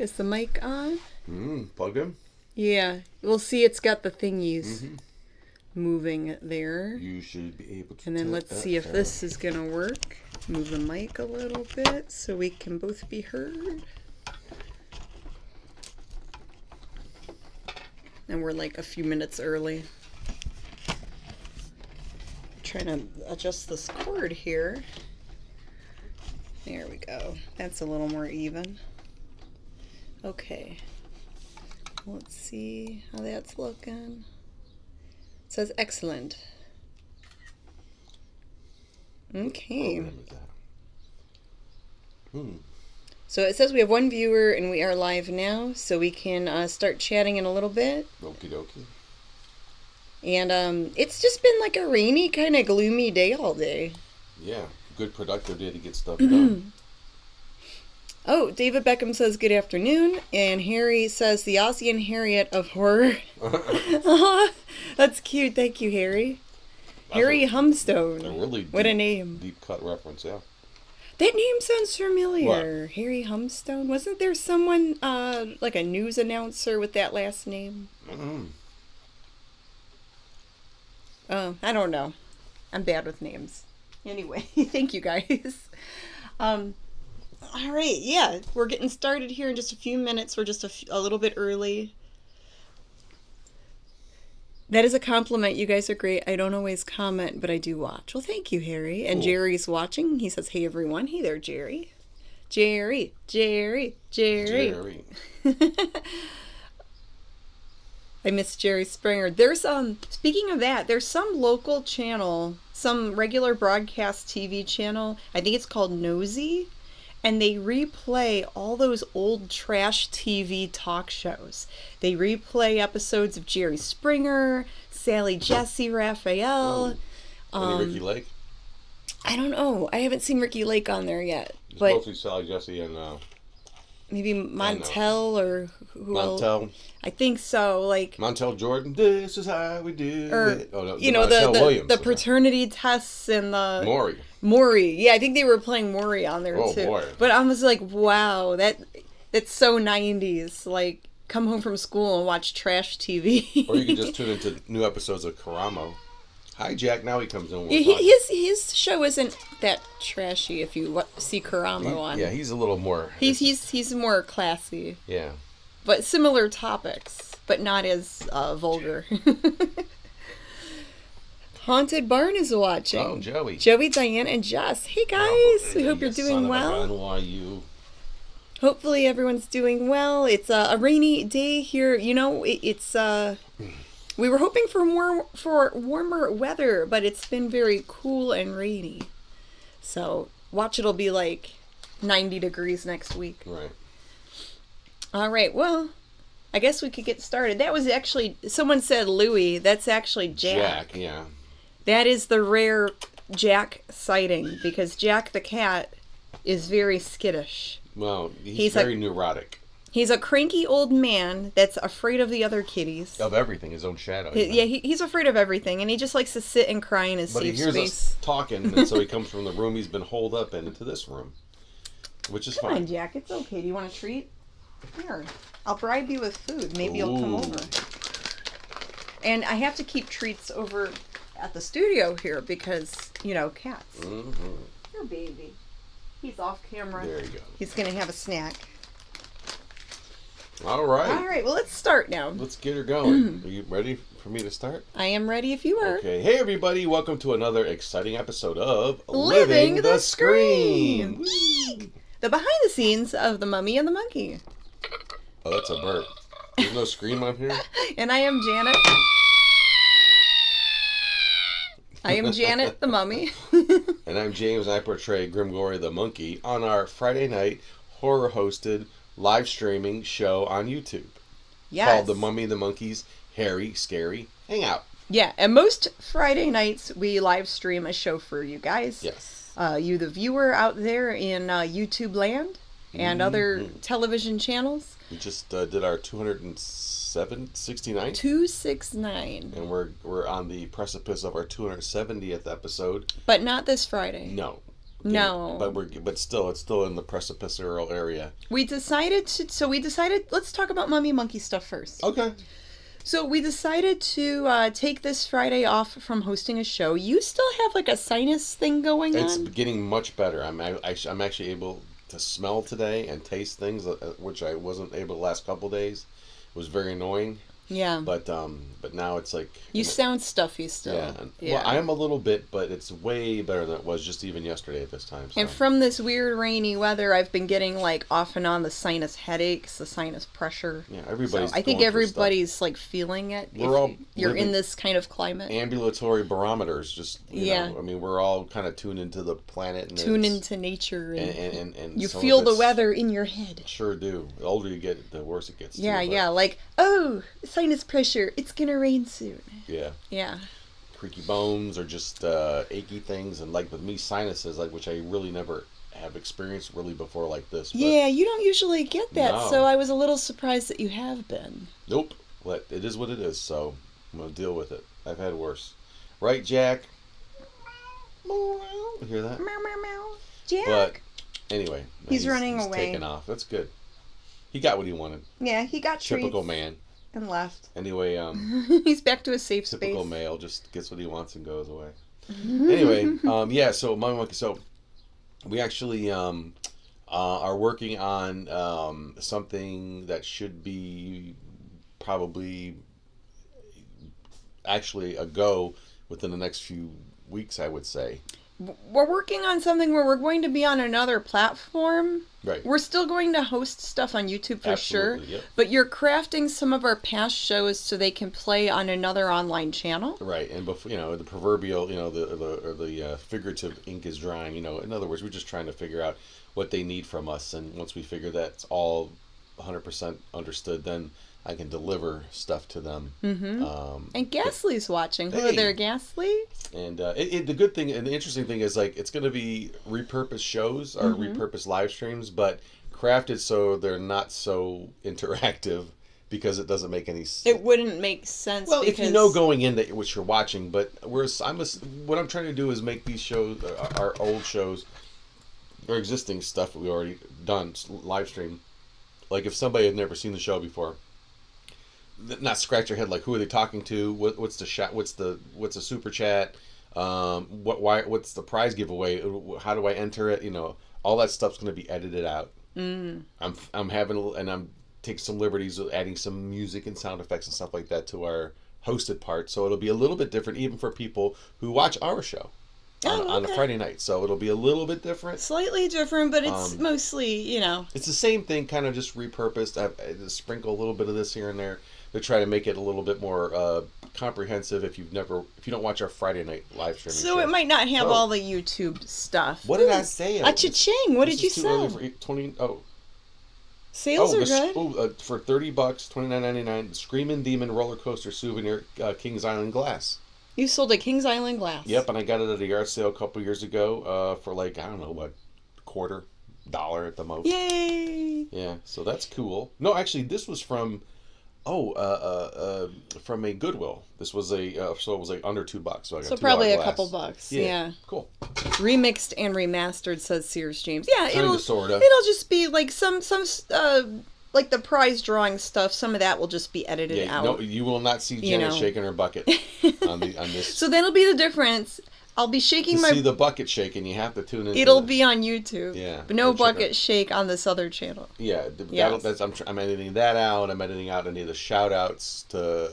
Is the mic on? Plugged in? Yeah. We'll see it's got the thingies moving there. You should be able to. And then let's see if this is going to work. Move the mic a little bit so we can both be heard. And we're like a few minutes early. Trying to adjust this cord here. There we go. That's a little more even. Okay. Let's see how that's looking. It says excellent. Okay. So it says we have one viewer and we are live now, so we can start chatting in a little bit. Okie dokie. And it's just been like a rainy, kind of gloomy day all day. Yeah, good productive day to get stuff done. Oh, David Beckham says good afternoon, and Harry says the Ozzie and Harriet of horror. That's cute. Thank you, Harry. Harry Humstone. What a name. Deep cut reference, yeah. That name sounds familiar. What? Harry Humstone. Wasn't there someone, like a news announcer with that last name? Oh, I don't know. I'm bad with names. Anyway, thank you guys. All right, yeah, we're getting started here in just a few minutes. We're just a little bit early. That is a compliment. You guys are great. I don't always comment, but I do watch. Well, thank you, Harry. And cool. Jerry's watching. He says, hey, everyone. Hey there, Jerry. Jerry. I miss Jerry Springer. There's, speaking of that, there's some local channel, some regular broadcast TV channel. I think it's called Nosy. And they replay all those old trash TV talk shows. They replay episodes of Jerry Springer, Sally Jesse Raphael. Any Ricky Lake? I don't know. I haven't seen Ricky Lake on there yet. It's but mostly Sally Jesse and... maybe Montel or who else? Montel. I think so. Like Montel Jordan, this is how we do it. Oh, no, you know, the paternity tests and the... Maury. Yeah, I think they were playing Maury on there too. Boy. But I was like, wow, that's so 90s. Like, come home from school and watch trash TV. Or you can just tune into new episodes of Karamo. Hi, Jack. Now he comes in. His show isn't that trashy if you see Karamo on. Yeah, he's a little more... He's more classy. Yeah. But similar topics, but not as vulgar. Haunted Barn is watching. Oh, Joey. Joey, Diane, and Jess. Hey, guys. We hope you're doing well. Why you? Hopefully everyone's doing well. It's a rainy day here. You know, it's... We were hoping for warmer weather, but it's been very cool and rainy. So, watch, it'll be like 90 degrees next week. Right. All right, well, I guess we could get started. That was actually, someone said Louie. That's actually Jack. Jack, yeah. That is the rare Jack sighting, because Jack the cat is very skittish. Well, he's very neurotic. He's a cranky old man that's afraid of the other kitties. Of everything, his own shadow. Yeah, he's afraid of everything, and he just likes to sit and cry in his safe space. But he hears us talking, and so he comes from the room he's been holed up in into this room, which is fine. Come on, Jack, it's okay. Do you want a treat? Here, I'll bribe you with food. Maybe you'll come over. And I have to keep treats over at the studio here because, you know, cats. Your baby. He's off camera. There you go. He's going to have a snack. All right. All right, well, let's start now. Let's get her going. Are you ready for me to start? I am ready if you are. Okay. Hey, everybody. Welcome to another exciting episode of Living the Screen. The behind the scenes of The Mummy and the Monkey. Oh, that's a burp. There's no scream on here? And I am Janet. I am Janet the Mummy. And I'm James, and I portray Grimglory the Monkey on our Friday night horror-hosted live streaming show on YouTube. Yes. Called The Mummy and the Monkey's Hairy, Scary Hangout. Yeah, and most Friday nights we live stream a show for you guys. Yes. You, the viewer out there in YouTube land and other television channels. We just did our 269. 269. And we're on the precipice of our 270th episode. But not this Friday. No. No. But still, it's still in the precipiceral area. We decided, let's talk about Mummy Monkey stuff first. Okay. So we decided to take this Friday off from hosting a show. You still have like a sinus thing going on? It's getting much better. I'm actually able to smell today and taste things, which I wasn't able the last couple days. It was very annoying. Yeah. But now it's like... You sound stuffy still. Yeah. Well, I am a little bit, but it's way better than it was just even yesterday at this time. So. And from this weird rainy weather, I've been getting like off and on the sinus headaches, the sinus pressure. Yeah, everybody's I think everybody's like feeling it. You're in this kind of climate. Ambulatory barometers, just, you know, I mean, we're all kind of tuned into the planet. And tune into nature. And you feel the weather in your head. Sure do. The older you get, the worse it gets. Yeah, too, yeah. Like, oh, sinus pressure. It's gonna rain soon. Yeah. Yeah. Creaky bones or just achy things, and like with me, sinuses, like, which I really never have experienced really before like this. But yeah, you don't usually get that, no. so I was a little surprised that you have been. Nope. It is what it is, so I'm gonna deal with it. I've had worse. Right, Jack? You hear that? Meow, meow, meow. Jack. But anyway, he's running he's away. Taking off. That's good. He got what he wanted. Yeah, he got Typical treats man. and left. Anyway, he's back to a safe typical space. male just gets what he wants and goes away. Anyway, yeah. So Mummy Monkey. So we actually are working on something that should be probably actually a go within the next few weeks, I would say. We're working on something where we're going to be on another platform. Right. We're still going to host stuff on YouTube for sure. Yep. But you're crafting some of our past shows so they can play on another online channel. Right. And before, you know, the proverbial, you know, the figurative ink is drying. You know, in other words, we're just trying to figure out what they need from us, and once we figure that's all 100% understood, then I can deliver stuff to them. Mm-hmm. And Ghastly's watching. Hello there, Ghastly. And the good thing and the interesting thing is, like, it's going to be repurposed shows or repurposed live streams, but crafted so they're not so interactive because it doesn't make any sense. It wouldn't make sense. Well, because... if you know going in that what you're watching, but what I'm trying to do is make these shows, our old shows, or existing stuff that we already done live stream. Like if somebody had never seen the show before, not scratch your head like, who are they talking to? What's the shot? What's the super chat? What's the prize giveaway? How do I enter it? You know, all that stuff's going to be edited out. I'm taking some liberties with adding some music and sound effects and stuff like that to our hosted part, so it'll be a little bit different even for people who watch our show on a Friday night. So it'll be a little bit different, slightly different, but it's mostly, you know, it's the same thing, kind of just repurposed. I sprinkle a little bit of this here and there to try to make it a little bit more comprehensive if you don't watch our Friday night live stream. So it might not have all the YouTube stuff. What did I say? Cha-ching! What did you sell? Sales are good. For $30, $29.99, Screamin' Demon roller coaster souvenir, Kings Island glass. You sold a Kings Island glass. Yep, and I got it at a yard sale a couple years ago for like, I don't know, what, $0.25 at the most. Yay! Yeah, so that's cool. No, actually, this was from a Goodwill. This was so it was like under $2. So I got so $2 probably glass. a couple bucks. Yeah. Cool. Remixed and remastered, says Sears James. Yeah, it'll just be like some like the prize drawing stuff. Some of that will just be edited out. No, you will not see Janet shaking her bucket on this. So that'll be the difference. I'll be shaking see the bucket shaking. You have to tune in. It'll be on YouTube. Yeah. But no bucket shake on this other channel. Yeah. I'm editing that out. I'm editing out any of the shout outs to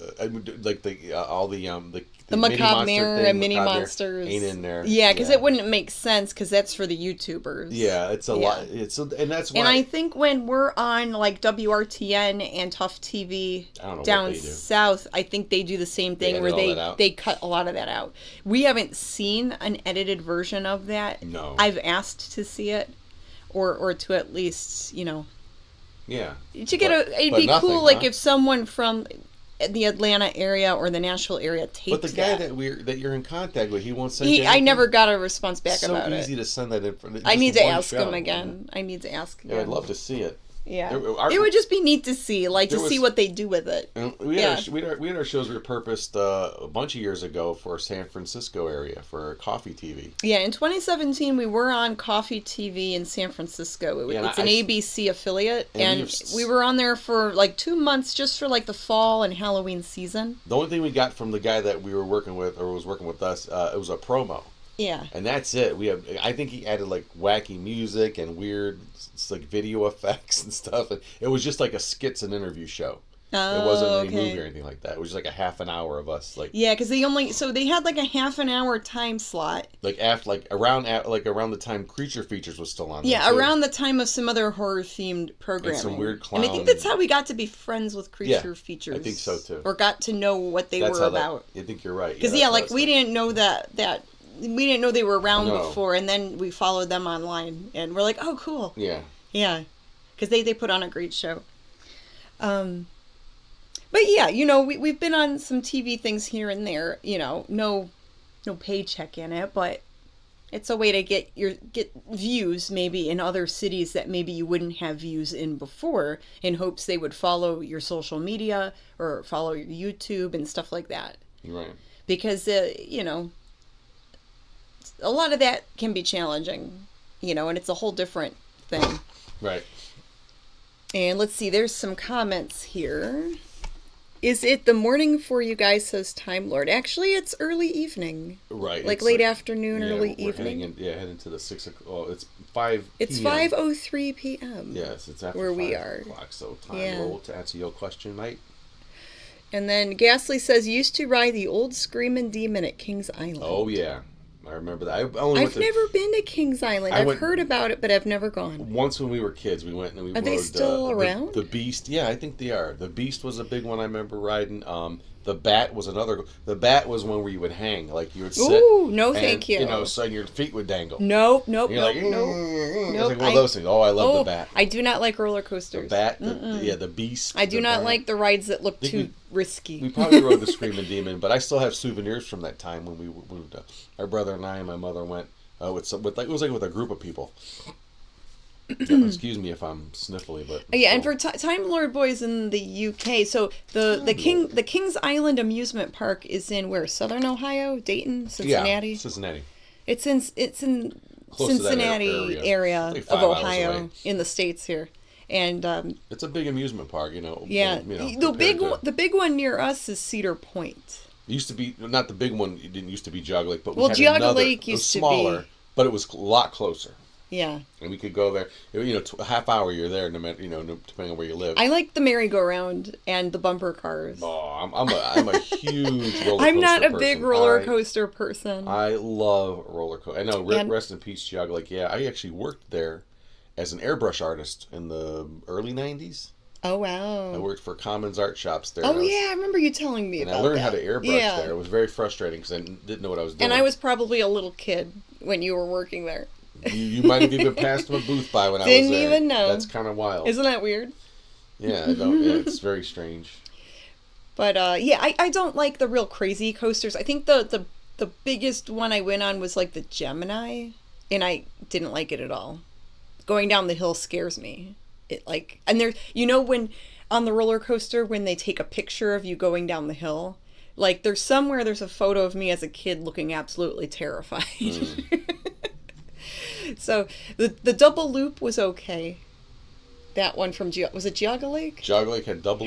like the Macabre Mirror and Mini Monsters ain't in there. Yeah, because it wouldn't make sense because that's for the YouTubers. Yeah, it's a lot. And that's why. And I think when we're on like WRTN and Tough TV down south, I think they do the same thing where they cut a lot of that out. We haven't seen an edited version of that. No. I've asked to see it, or to at least, you know. Yeah. To get it'd be cool, like if someone from the Atlanta area or the Nashville area taped But the guy that you're in contact with, he won't send you I never got a response back about it. So easy to send that in. I need to ask him again. I need to ask him. Yeah, I'd love to see it. Yeah. It would just be neat to see, see what they do with it. And we had our shows repurposed a bunch of years ago for San Francisco area for Coffee TV. Yeah, in 2017 we were on Coffee TV in San Francisco. It's an ABC affiliate, and we were on there for like 2 months just for like the fall and Halloween season. The only thing we got from the guy that we were working with, or was working with us, it was a promo. Yeah. And that's it. I think he added like wacky music and weird like video effects and stuff. It was just like a skits and interview show. Oh, it wasn't any movie or anything like that. It was just like a half an hour of us like. Yeah, because they had like a half an hour time slot. Around the time Creature Features was still on. Yeah, around the time of some other horror themed programming. And some weird clown. And I think that's how we got to be friends with Creature Features. I think so too. Or got to know what they were about. I think you're right. Because we didn't know that we didn't know they were around before, and then we followed them online, and we're like, oh, cool. Yeah. Yeah. Because they put on a great show. But yeah, we've been on some TV things here and there, no paycheck in it, but it's a way to get views maybe in other cities that maybe you wouldn't have views in before, in hopes they would follow your social media or follow your YouTube and stuff like that. Right. Because, a lot of that can be challenging, and it's a whole different thing. Right. And let's see, there's some comments here. Is it the morning for you guys, says Time Lord? Actually, it's early evening. Right. Like late afternoon, early evening. Heading to the 6 o'clock. Oh, it's 5 It's 5:03 p.m. Yes, it's after where 5 we are. o'clock, so time roll to answer your question, mate. And then Ghastly says, used to ride the old Screamin' Demon at Kings Island. Oh, yeah. I remember that. I've never been to Kings Island. I've heard about it, but I've never gone. Once when we were kids, we went and we rode. Are they still around? The Beast. Yeah, I think they are. The Beast was a big one I remember riding. The Bat was another. The Bat was one where you would hang, like you would sit. Ooh, no, thank you. So your feet would dangle. Nope. You're like, like one of those things. Oh, I love the Bat. I do not like roller coasters. The Bat, the Beast. I do not like the rides that look too risky. We probably rode the Screaming Demon, but I still have souvenirs from that time when we moved. Our brother and I and my mother went with a group of people. Excuse me if I'm sniffly, but yeah. And for Time Lord Boys in the UK, so the Kings Island amusement park is in where? Southern Ohio, Dayton, Cincinnati. Yeah, Cincinnati. It's in Cincinnati area like of Ohio in the States here, and it's a big amusement park, Yeah, the big one near us is Cedar Point. It used to be not the big one. It didn't used to be Jog Lake, but Geauga Lake used to be smaller, but it was a lot closer. Yeah, and we could go there. A half hour you're there, no matter depending on where you live. I like the merry-go-round and the bumper cars. Oh, I'm a huge roller coaster. I'm not a big roller coaster person. I love roller coaster. I know. Rest in peace, Jog Lake. Yeah, I actually worked there as an airbrush artist in the early '90s. Oh, wow. I worked for Commons Art Shops there. Oh, yeah, I remember you telling me about that. And I learned how to airbrush there. It was very frustrating because I didn't know what I was doing. And I was probably a little kid when you were working there. You might have even passed my booth by when I was there. Didn't even know. That's kind of wild. Isn't that weird? Yeah, it's very strange. But, I don't like the real crazy coasters. I think the biggest one I went on was, like, the Gemini, and I didn't like it at all. Going down the hill scares me. And there, when on the roller coaster, when they take a picture of you going down the hill, like there's a photo of me as a kid looking absolutely terrified. So the double loop was okay. That one from was it Geauga Lake? Geauga Lake had double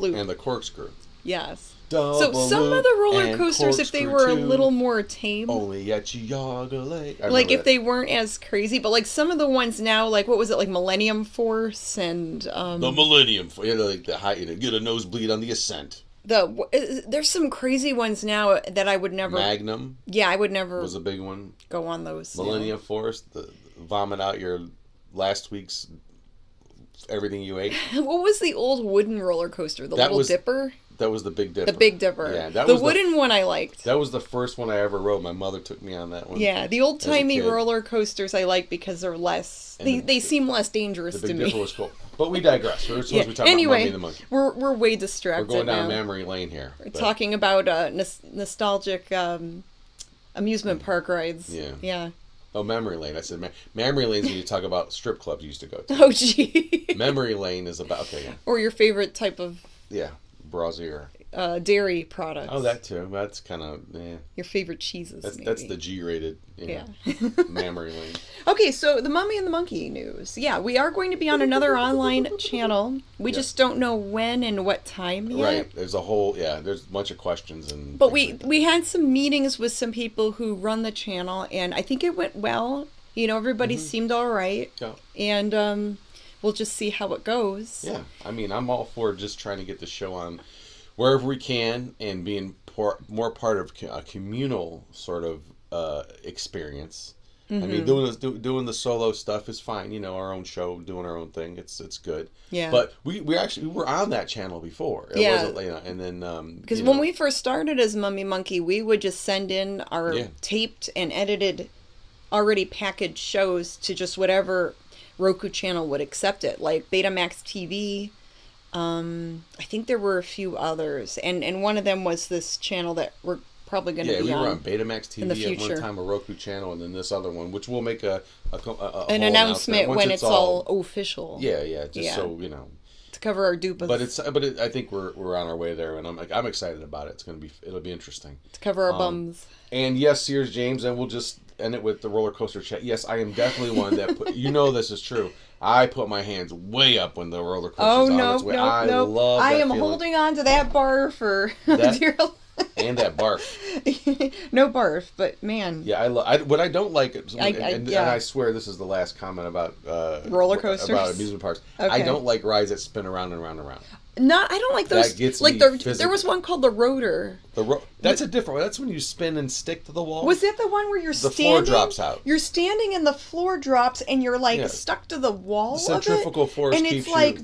loop and the corkscrew. Yes. Double so some of the roller coasters, if they were a little more tame, only at Geauga Lake. Like if they weren't as crazy, but like some of the ones now, like what was it, like Millennium Force and the Millennium Force, like the high, get a nosebleed on the ascent. There's some crazy ones now that I would never. Magnum. Yeah, I would never. Was a big one. Go on those. Millennium Force, vomit out your last week's everything you ate. What was the old wooden roller coaster? The Little Dipper. That was the Big Dipper. The Big Dipper. Yeah, the wooden one I liked. That was the first one I ever rode. My mother took me on that one. Yeah, the old-timey roller coasters I like because they're less... They seem less dangerous to me. The Big Dipper was cool. But we digress. We're supposed to be talking about Mummy and the Monkey. We're way distracted now. We're going down memory lane here. We're talking about nostalgic amusement park rides. Yeah. Yeah. Oh, memory lane. I said memory lane's when you talk about strip clubs you used to go to. Oh, gee. Memory lane is about okay. Yeah. Or your favorite type of brazier. Dairy products. Oh, that too. That's kind of Your favorite cheeses. That's the G-rated. Memory lane. Okay, so the Mummy and the Monkey news. Yeah, we are going to be on another online channel. We just don't know when and what time yet. Right. There's a whole there's a bunch of questions But we had some meetings with some people who run the channel, and I think it went well. You know, everybody seemed all right. Yeah. And we'll just see how it goes. Yeah. I mean, I'm all for just trying to get the show on wherever we can and being more part of a communal sort of experience. I mean, doing the solo stuff is fine. You know, our own show, doing our own thing. It's good. Yeah. But we were on that channel before. It wasn't, and then because when we first started as Mummy Monkey, we would just send in our taped and edited, already packaged shows to just whatever Roku channel would accept it, like Betamax TV. I think there were a few others, and one of them was this channel that we're probably going to be on. Yeah, we were on Betamax TV at one time, a Roku channel, and then this other one, which we'll make an announcement when it's all official. Yeah, so you know, to cover our dupas. But I think we're on our way there, and I'm excited about it. It'll be interesting to cover our bums. And yes, Sears James, and we'll just end it with the roller coaster chat. Yes, I am definitely one that this is true. I put my hands way up when the roller coaster's on its way. I love that I am feeling. holding on to that bar for dear life. And that barf. No barf, but man. Yeah, what I don't like, and I swear this is the last comment about roller coasters, about amusement parks. Okay. I don't like rides that spin around and around and around. I don't like those. That gets like me there was one called the Rotor. That's a different one. That's when you spin and stick to the wall. Was that the one where you're the standing? The floor drops out. You're standing and the floor drops and you're like stuck to the wall. The centrifugal force and keeps it's like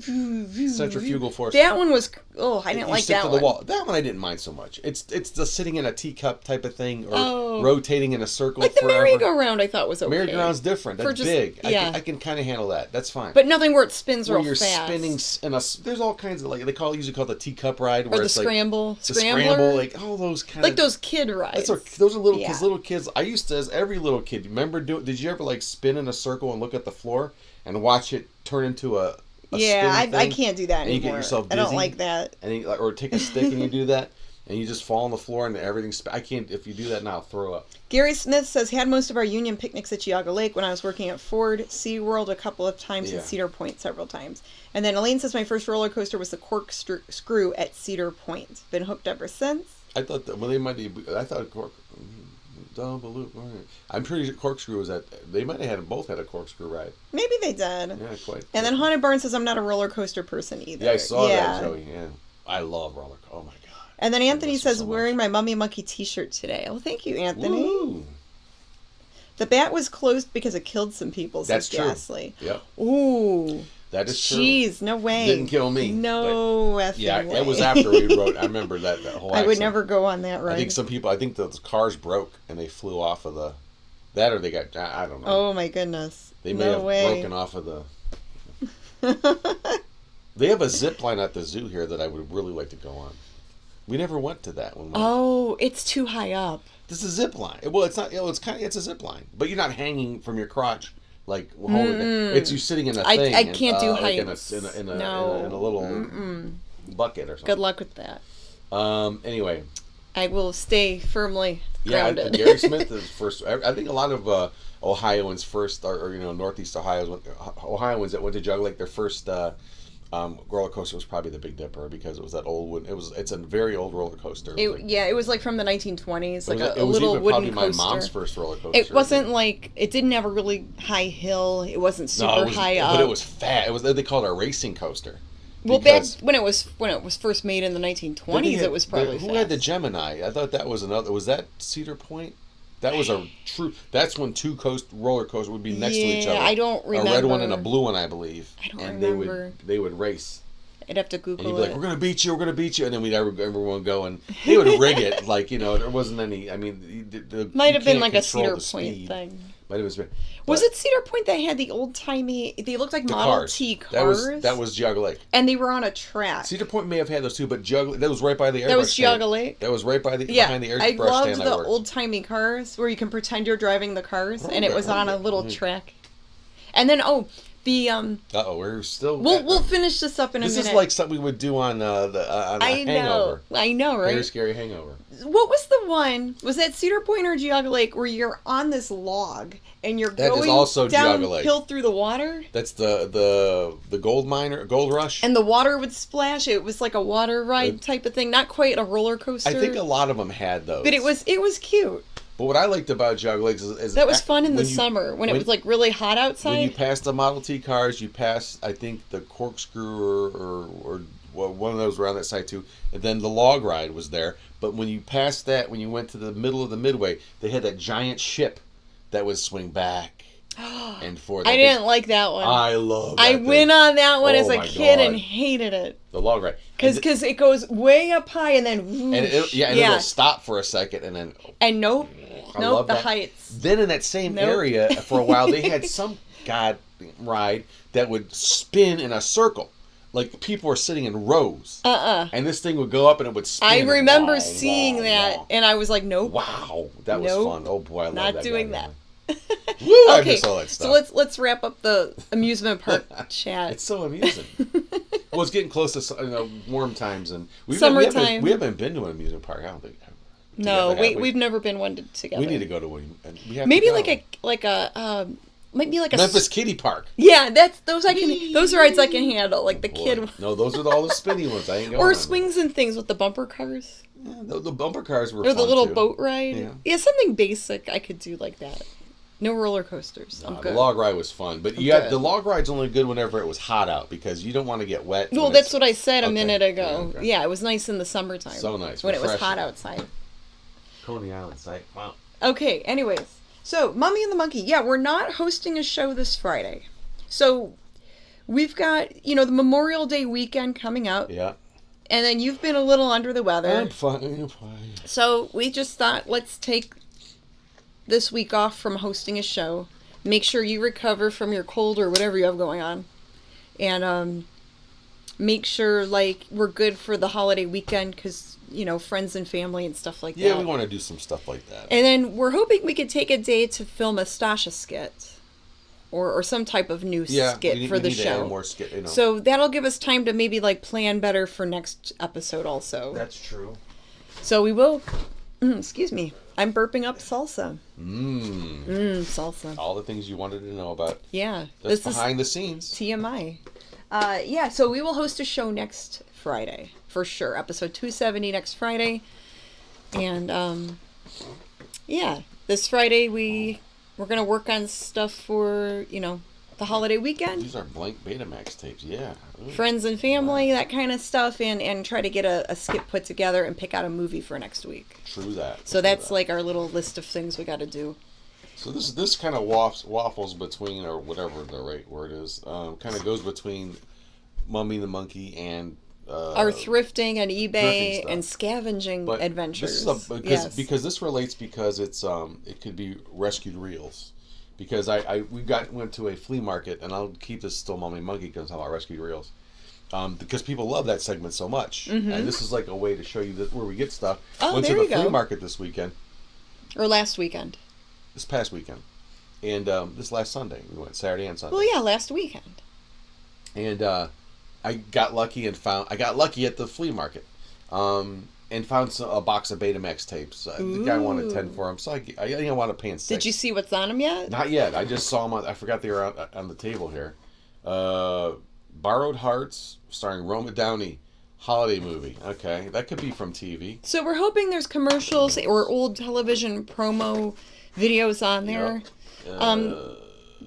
centrifugal force. That one was I didn't like that one. The wall. That one I didn't mind so much. It's the sitting in a teacup type of thing or rotating in a circle. Like the merry-go-round, I thought was okay. Merry-go-round's different. That's big. Yeah. I can kind of handle that. That's fine. But nothing where it spins real fast. Where you're spinning in there's all kinds of usually called the teacup ride, where or it's the scramble, the scramble, like all those kind like those kid rides. Those are little kids. Little kids. I used to, as every little kid. Remember, did you ever spin in a circle and look at the floor and watch it turn into a spin thing? I can't do that anymore. And you get yourself dizzy. I don't like that. And or take a stick and you do that. And you just fall on the floor and everything's... I can't... If you do that now, I'll throw up. Gary Smith says, had most of our union picnics at Geauga Lake when I was working at Ford, SeaWorld a couple of times, and Cedar Point several times. And then Elaine says, my first roller coaster was the corkscrew at Cedar Point. Been hooked ever since. I thought that... Well, they might... I thought... I'm pretty sure corkscrew was at... They might have both had a corkscrew ride. Maybe they did. Yeah, quite. And then Haunted Barn says, I'm not a roller coaster person either. Yeah, I saw that, Joey. Yeah. I love roller coasters. Oh, my God. And then Anthony says, wearing my Mummy Monkey t-shirt today. Oh, thank you, Anthony. Woo. The bat was closed because it killed some people, says Ghastly. Yep. Ooh. That is true. Jeez, no way. Didn't kill me. No effing way. It was after we wrote. I remember that whole accident. I would never go on that ride. I think those cars broke and they flew off of that or they got, I don't know. Oh, my goodness. They may have broken off of the... They have a zip line at the zoo here that I would really like to go on. We never went to that one. Oh, it's too high up. This is a zip line. Well, it's not. It's a zip line, but you're not hanging from your crotch like holding it. It's you sitting in a thing. I can't do heights. In a little bucket or something. Good luck with that. Anyway, I will stay firmly grounded. Yeah, Gary Smith is first. I think a lot of Ohioans first, or Northeast Ohioans that went to Geauga Lake, their first. Roller coaster was probably the Big Dipper because it was that old one. It's a very old roller coaster. It was like from the 1920s, like a little wooden coaster. Probably my mom's first roller coaster. It wasn't it didn't have a really high hill. It wasn't super high up, but it was fat. They called it a racing coaster. Well, back when it was first made in the 1920s, it was probably who had the Gemini? I thought that was another. Was that Cedar Point? That was that's when two roller coasters would be next to each other. I don't remember. A red one and a blue one, I believe. I don't remember. They would race. I'd have to Google it. And you'd be like, we're going to beat you, and then everyone go, and they would rig it, there wasn't any, I mean, might have been like a Cedar Point thing. Might have been. Was it Cedar Point that had the old-timey... They looked like Model T cars? That was Geauga Lake. And they were on a track. Cedar Point may have had those too, but that was right by the airbrush That was stand. Geauga Lake? That was right by behind the airbrush stand. I loved the old-timey cars where you can pretend you're driving the cars, and it was on a little track. And then, we're still... We'll finish this up in a minute. This is like something we would do on the Hangover. I know, right? Very scary Hangover. What was the one? Was that Cedar Point or Geauga Lake where you're on this log and you're going downhill through the water? That's the gold rush. And the water would splash. It was like a water ride type of thing, not quite a roller coaster. I think a lot of them had those. But it was cute. But what I liked about Geauga Lake is that was fun in the summer when it was like really hot outside. When you passed the Model T cars, you passed I think the corkscrew or one of those around that side too, and then the log ride was there. But when you passed that, when you went to the middle of the midway, they had that giant ship that would swing back and forth. I didn't like that one. I love. I went on that one as a kid and hated it. The log ride, because it goes way up high and then it'll stop for a second and then the heights. Then in that same area for a while they had some ride that would spin in a circle. Like, people were sitting in rows. And this thing would go up and it would spin. I remember seeing that, and I was like, nope. Wow. That was fun. Oh, boy, I love that. Not doing that. Woo, I miss all that stuff. So let's wrap up the amusement park chat. It's so amusing. Well, it's getting close to warm times. And summertime. We haven't been to an amusement park, I don't think. No, we've never been one together. We need to go to one. Maybe like a might be like a Memphis Kiddie Park. Yeah, those rides I can handle, like the kid. No, those are all the spinny ones. I ain't going. Or swings and things with the bumper cars. Yeah, the bumper cars were. Or fun the little too. boat ride. Yeah, something basic I could do like that. No roller coasters. I'm good. The log ride was fun, but the log ride's only good whenever it was hot out because you don't want to get wet. Well, that's what I said a minute ago. Yeah, it was nice in the summertime. So nice when it was hot outside. Coney Island site. Wow. Okay. Anyways. So, Mummy and the Monkey, we're not hosting a show this Friday. So, we've got, the Memorial Day weekend coming up. Yeah. And then you've been a little under the weather. I'm fine. So, we just thought, let's take this week off from hosting a show. Make sure you recover from your cold or whatever you have going on. And make sure, we're good for the holiday weekend because... friends and family and stuff like that. Yeah, we want to do some stuff like that. And then we're hoping we could take a day to film a Stasha skit. Or some type of new skit for the show. To add more skit, So that'll give us time to maybe plan better for next episode also. That's true. So we will... excuse me. I'm burping up salsa. Salsa. All the things you wanted to know about. Yeah. That's behind the scenes. TMI. So we will host a show next Friday. For sure. Episode 270 next Friday. And, this Friday we're going to work on stuff for, the holiday weekend. These are blank Betamax tapes, yeah. Ooh. Friends and family, that kind of stuff, and try to get a skit put together and pick out a movie for next week. True that. So that's our little list of things we got to do. So this kind of waffles between, or whatever the right word is, kind of goes between Mummy and the Monkey and our thrifting and eBay and scavenging adventures. This is because this relates because it's it could be rescued reels. Because we went to a flea market, and I'll keep this still Mummy and Monkey because I'm talking about rescued reels. Because people love that segment so much, and this is like a way to show you where we get stuff. Went to the flea market this weekend, or last weekend. This past weekend, and this last Sunday we went Saturday and Sunday. Well, yeah, last weekend. And I got lucky at the flea market, and found a box of Betamax tapes. The guy wanted 10 for them, so I wound up paying $6. Did you see what's on them yet? Not yet. I just saw them. I forgot they were on the table here. Borrowed Hearts, starring Roma Downey, holiday movie. Okay, that could be from TV. So we're hoping there's commercials or old television promo videos on there. Yep.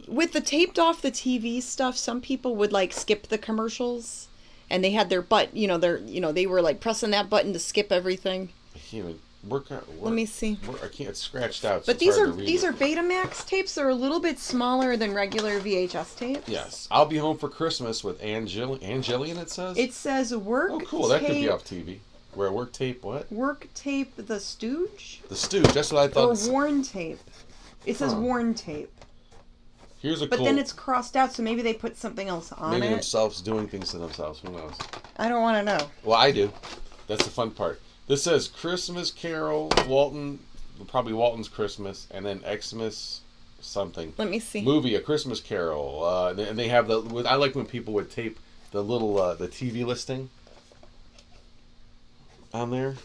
With the taped off the TV stuff, some people would skip the commercials, and they had their they were pressing that button to skip everything. I can't even work. Let me see. I can't. It's scratched out. So but these are Betamax tapes. They're a little bit smaller than regular VHS tapes. Yes, I'll be home for Christmas with Angelian. It says. It says work. Oh, cool. That could be off TV. Where work tape? What? Work tape. The Stooge. The Stooge. That's what I thought. Or worn tape. It says worn tape. Here's a But then it's crossed out, so maybe they put something else on it. Maybe themselves doing things to themselves. Who knows? I don't want to know. Well, I do. That's the fun part. This says Christmas Carol, Walton, probably Walton's Christmas, and then Xmas something. Let me see. Movie, A Christmas Carol. And they have the... I like when people would tape the little the TV listing on there.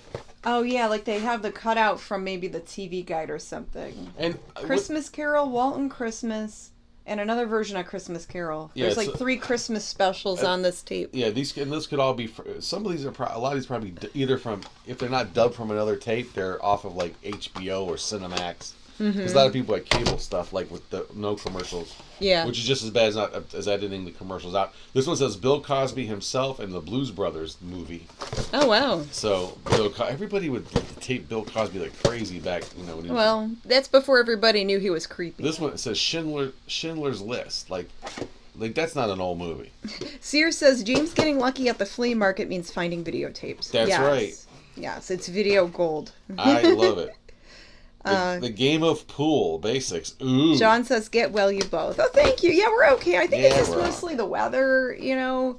Oh, yeah, like they have the cutout from maybe the TV guide or something. And Christmas Carol, Walton Christmas, and another version of Christmas Carol. Yeah, There's like 3 Christmas specials on this tape. Yeah, this could all be... Some of these are... a lot of these probably either from... If they're not dubbed from another tape, they're off of like HBO or Cinemax. Because a lot of people like cable stuff, like with the no commercials. Yeah. Which is just as bad as editing the commercials out. This one says Bill Cosby himself and the Blues Brothers movie. Oh, wow. So everybody would tape Bill Cosby like crazy back, when he Well, that's before everybody knew he was creepy. This one, it says Schindler's List. Like that's not an old movie. Sear says James getting lucky at the flea market means finding videotapes. That's right. Yes, it's video gold. I love it. The game of pool basics. Ooh. John says, "Get well, you both." Oh, thank you. Yeah, we're okay. I think it's just mostly the weather, and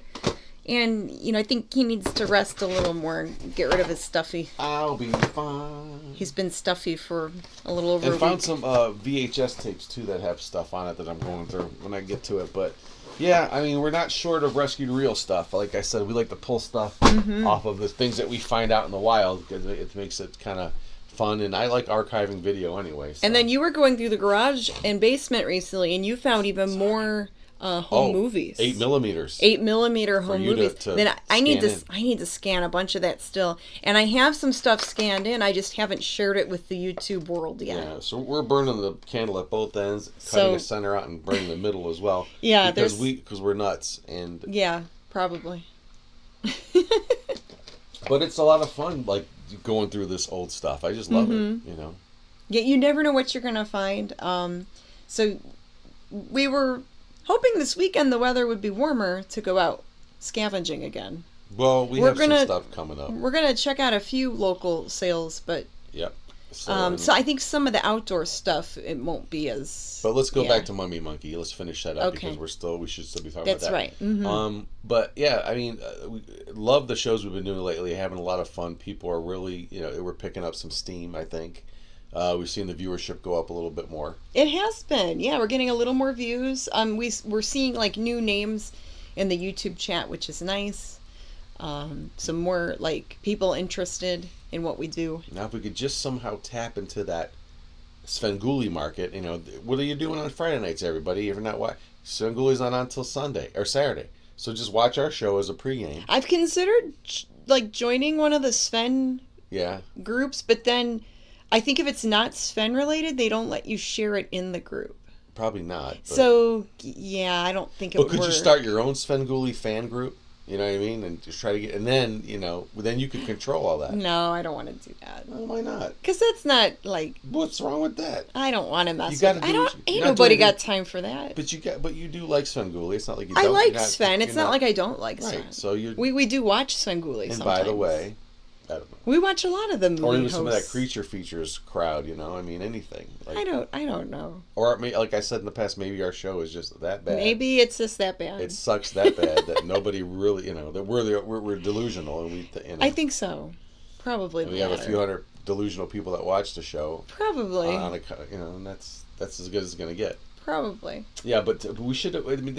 I think he needs to rest a little more and get rid of his stuffy. I'll be fine. He's been stuffy for a little over a week. And found some VHS tapes too that have stuff on it that I'm going through when I get to it. But yeah, I mean, we're not short of rescued reel stuff. Like I said, we like to pull stuff off of the things that we find out in the wild because it makes it kind of fun, and I like archiving video anyway. So. And then you were going through the garage and basement recently, and you found even more home movies. 8mm. 8mm home movies. Then I need to scan a bunch of that still, and I have some stuff scanned in. I just haven't shared it with the YouTube world yet. Yeah, so we're burning the candle at both ends, cutting the center out, and burning the middle as well. Yeah, because we're nuts, and yeah, probably. But it's a lot of fun, like going through this old stuff. I just love it, Yeah, you never know what you're gonna find. So we were hoping this weekend the weather would be warmer to go out scavenging again. Well, we have some stuff coming up. We're gonna check out a few local sales, but yep. So I think some of the outdoor stuff it won't be as. But let's go back to Mummy Monkey. Let's finish that up because we should still be talking about that. That's right. Mm-hmm. But yeah, I mean, we love the shows we've been doing lately. Having a lot of fun. People are really, we're picking up some steam. I think we've seen the viewership go up a little bit more. It has been. Yeah, we're getting a little more views. We're seeing like new names in the YouTube chat, which is nice. Some more like people interested in what we do. Now, if we could just somehow tap into that Svengoolie market, what are you doing on Friday nights, everybody? If you're not watching, Svengoolie's not on until Sunday or Saturday, so just watch our show as a pregame. I've considered like joining one of the Sven groups, but then I think if it's not Sven related, they don't let you share it in the group. Probably not. But... So yeah, I don't think it would. But could you start your own Svengoolie fan group? You know what I mean? And just try to get, and then, then you can control all that. No, I don't want to do that. Well, why not? Because that's not like. What's wrong with that? I don't want to mess with. Ain't nobody got time for that. But you do like Svengoolie. It's not like you don't. I like Sven. It's not like I don't like Sven. Right. So we do watch Svengoolie sometimes. And by the way, I don't know. We watch a lot of the movie or even hosts. some of that creature features crowd. I mean anything. Like, I don't know. Or like I said in the past, maybe our show is just that bad. Maybe it's just that bad. It sucks that bad that nobody really, that we're delusional and we. I think so. Probably. We have a few hundred delusional people that watch the show. Probably. And that's as good as it's gonna get. Probably. Yeah, but we should. I mean,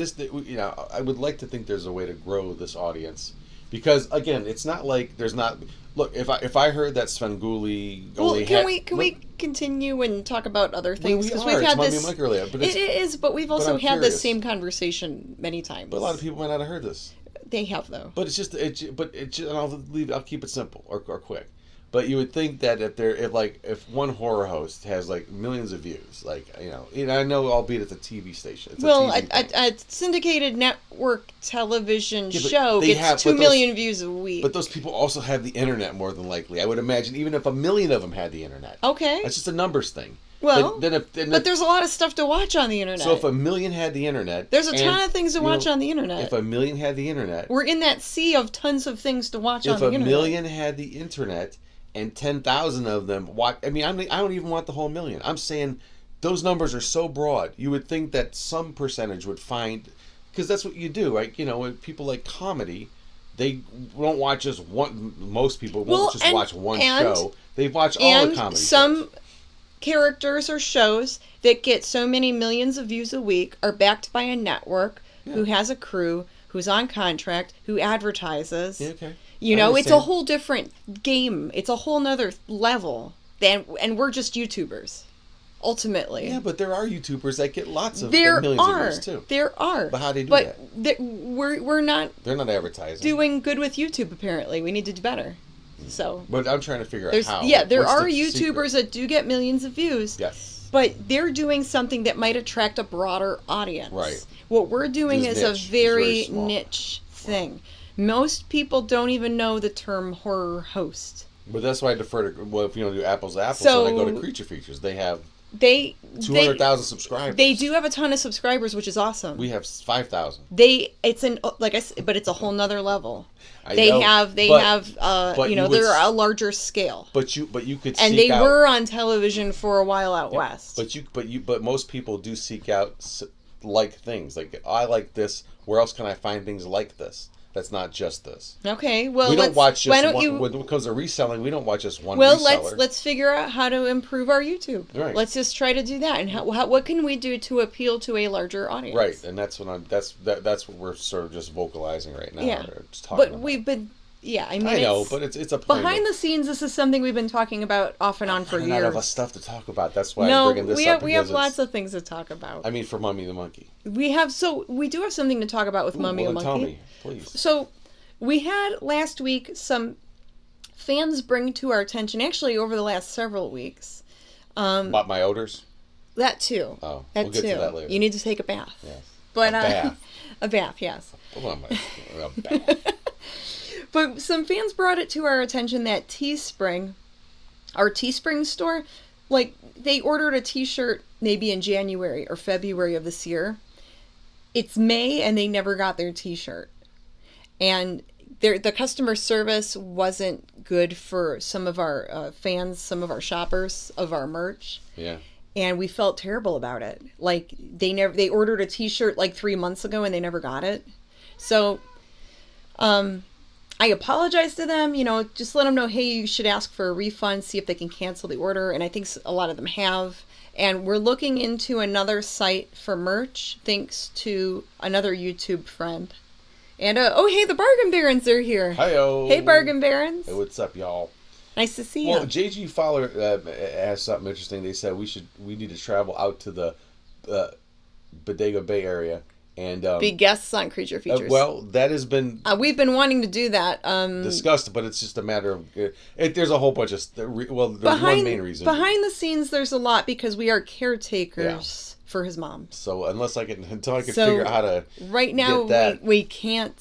I would like to think there's a way to grow this audience. Because again, it's not like there's not. Look, if I heard that Svengoolie only can we continue and talk about other things? Because we've had this. It is, but we've also had this same conversation many times. But a lot of people might not have heard this. They have though. But it's just. And I'll keep it simple or quick. But you would think that if one horror host has like millions of views, I know, albeit it's a TV station. It's a syndicated network television show gets 2 million views a week. But those people also have the internet more than likely. I would imagine even if 1 million of them had the internet. Okay. That's just a numbers thing. Well, but there's a lot of stuff to watch on the internet. So if 1 million had the internet, there's a ton of things to watch on the internet. If 1 million had the internet, we're in that sea of tons of things to watch on the internet. If 1 million had the internet. And 10,000 of them watch. I mean, I don't even want the whole million. I'm saying those numbers are so broad. You would think that some percentage would find, because that's what you do, right? You know, people like comedy, they won't watch just one. Most people won't just watch one show. They watch all the comedy shows. Characters or shows that get so many millions of views a week are backed by a network who has a crew, who's on contract, who advertises. Yeah, okay. You know, it's a whole different game. It's a whole nother level. And we're just YouTubers, ultimately. Yeah, but there are YouTubers that get lots of millions of views too. There are. But how do they do that? We're not. They're not advertising. Doing good with YouTube. Apparently, we need to do better. So. But I'm trying to figure out how. Yeah, there are YouTubers that do get millions of views. Yes. But they're doing something that might attract a broader audience. Right. What we're doing is a very niche thing. Most people don't even know the term horror host. But that's why I defer to, well, if you don't do apples to apples, then I go to Creature Features. They have 200,000 subscribers. They do have a ton of subscribers, which is awesome. We have 5,000. Like I said, but it's a whole nother level. They have they're a larger scale. But you could seek and they were on television for a while out west. But most people do seek out like things. Like, I like this. Where else can I find things like this? That's not just this. Okay, well, we don't watch just one. When it comes to reselling, we don't watch just one. Well, reseller. let's figure out how to improve our YouTube. Right. Let's just try to do that, and what can we do to appeal to a larger audience? Right, and that's what we're sort of just vocalizing right now. Yeah, just talking I mean, I know, but it's a behind the scenes. This is something we've been talking about off and on for years. Not enough stuff to talk about. That's why I'm bringing this up. We have lots of things to talk about. I mean, for Mummy the Monkey, we do have something to talk about with Mummy the Monkey. Tell me, please. So. We had last week some fans bring to our attention, actually over the last several weeks. About my odors? That too. Oh, we'll get to that later. You need to take a bath. Yes. But, a bath. A bath, yes. A bath. But some fans brought it to our attention that Teespring, our Teespring store, like, they ordered a t-shirt maybe in January or February of this year. It's May and they never got their t-shirt. And the customer service wasn't good for some of our fans, some of our shoppers of our merch. Yeah. And we felt terrible about it. Like, they ordered a t-shirt like 3 months ago and they never got it. So I apologized to them, just let them know, hey, you should ask for a refund, see if they can cancel the order. And I think a lot of them have. And we're looking into another site for merch, thanks to another YouTube friend. And, hey, the Bargain Barons are here. Hi-yo. Hey, Bargain Barons. Hey, what's up, y'all? Nice to see you. Well, JG Fowler asked something interesting. They said we need to travel out to the Bodega Bay area and be guests on Creature Features. Well, that has been we've been wanting to do that. Discussed, but it's just a matter of there's a whole bunch of there's one main reason. Behind the scenes, there's a lot because we are caretakers. Yeah. For his mom. So until I can figure out how to right now we can't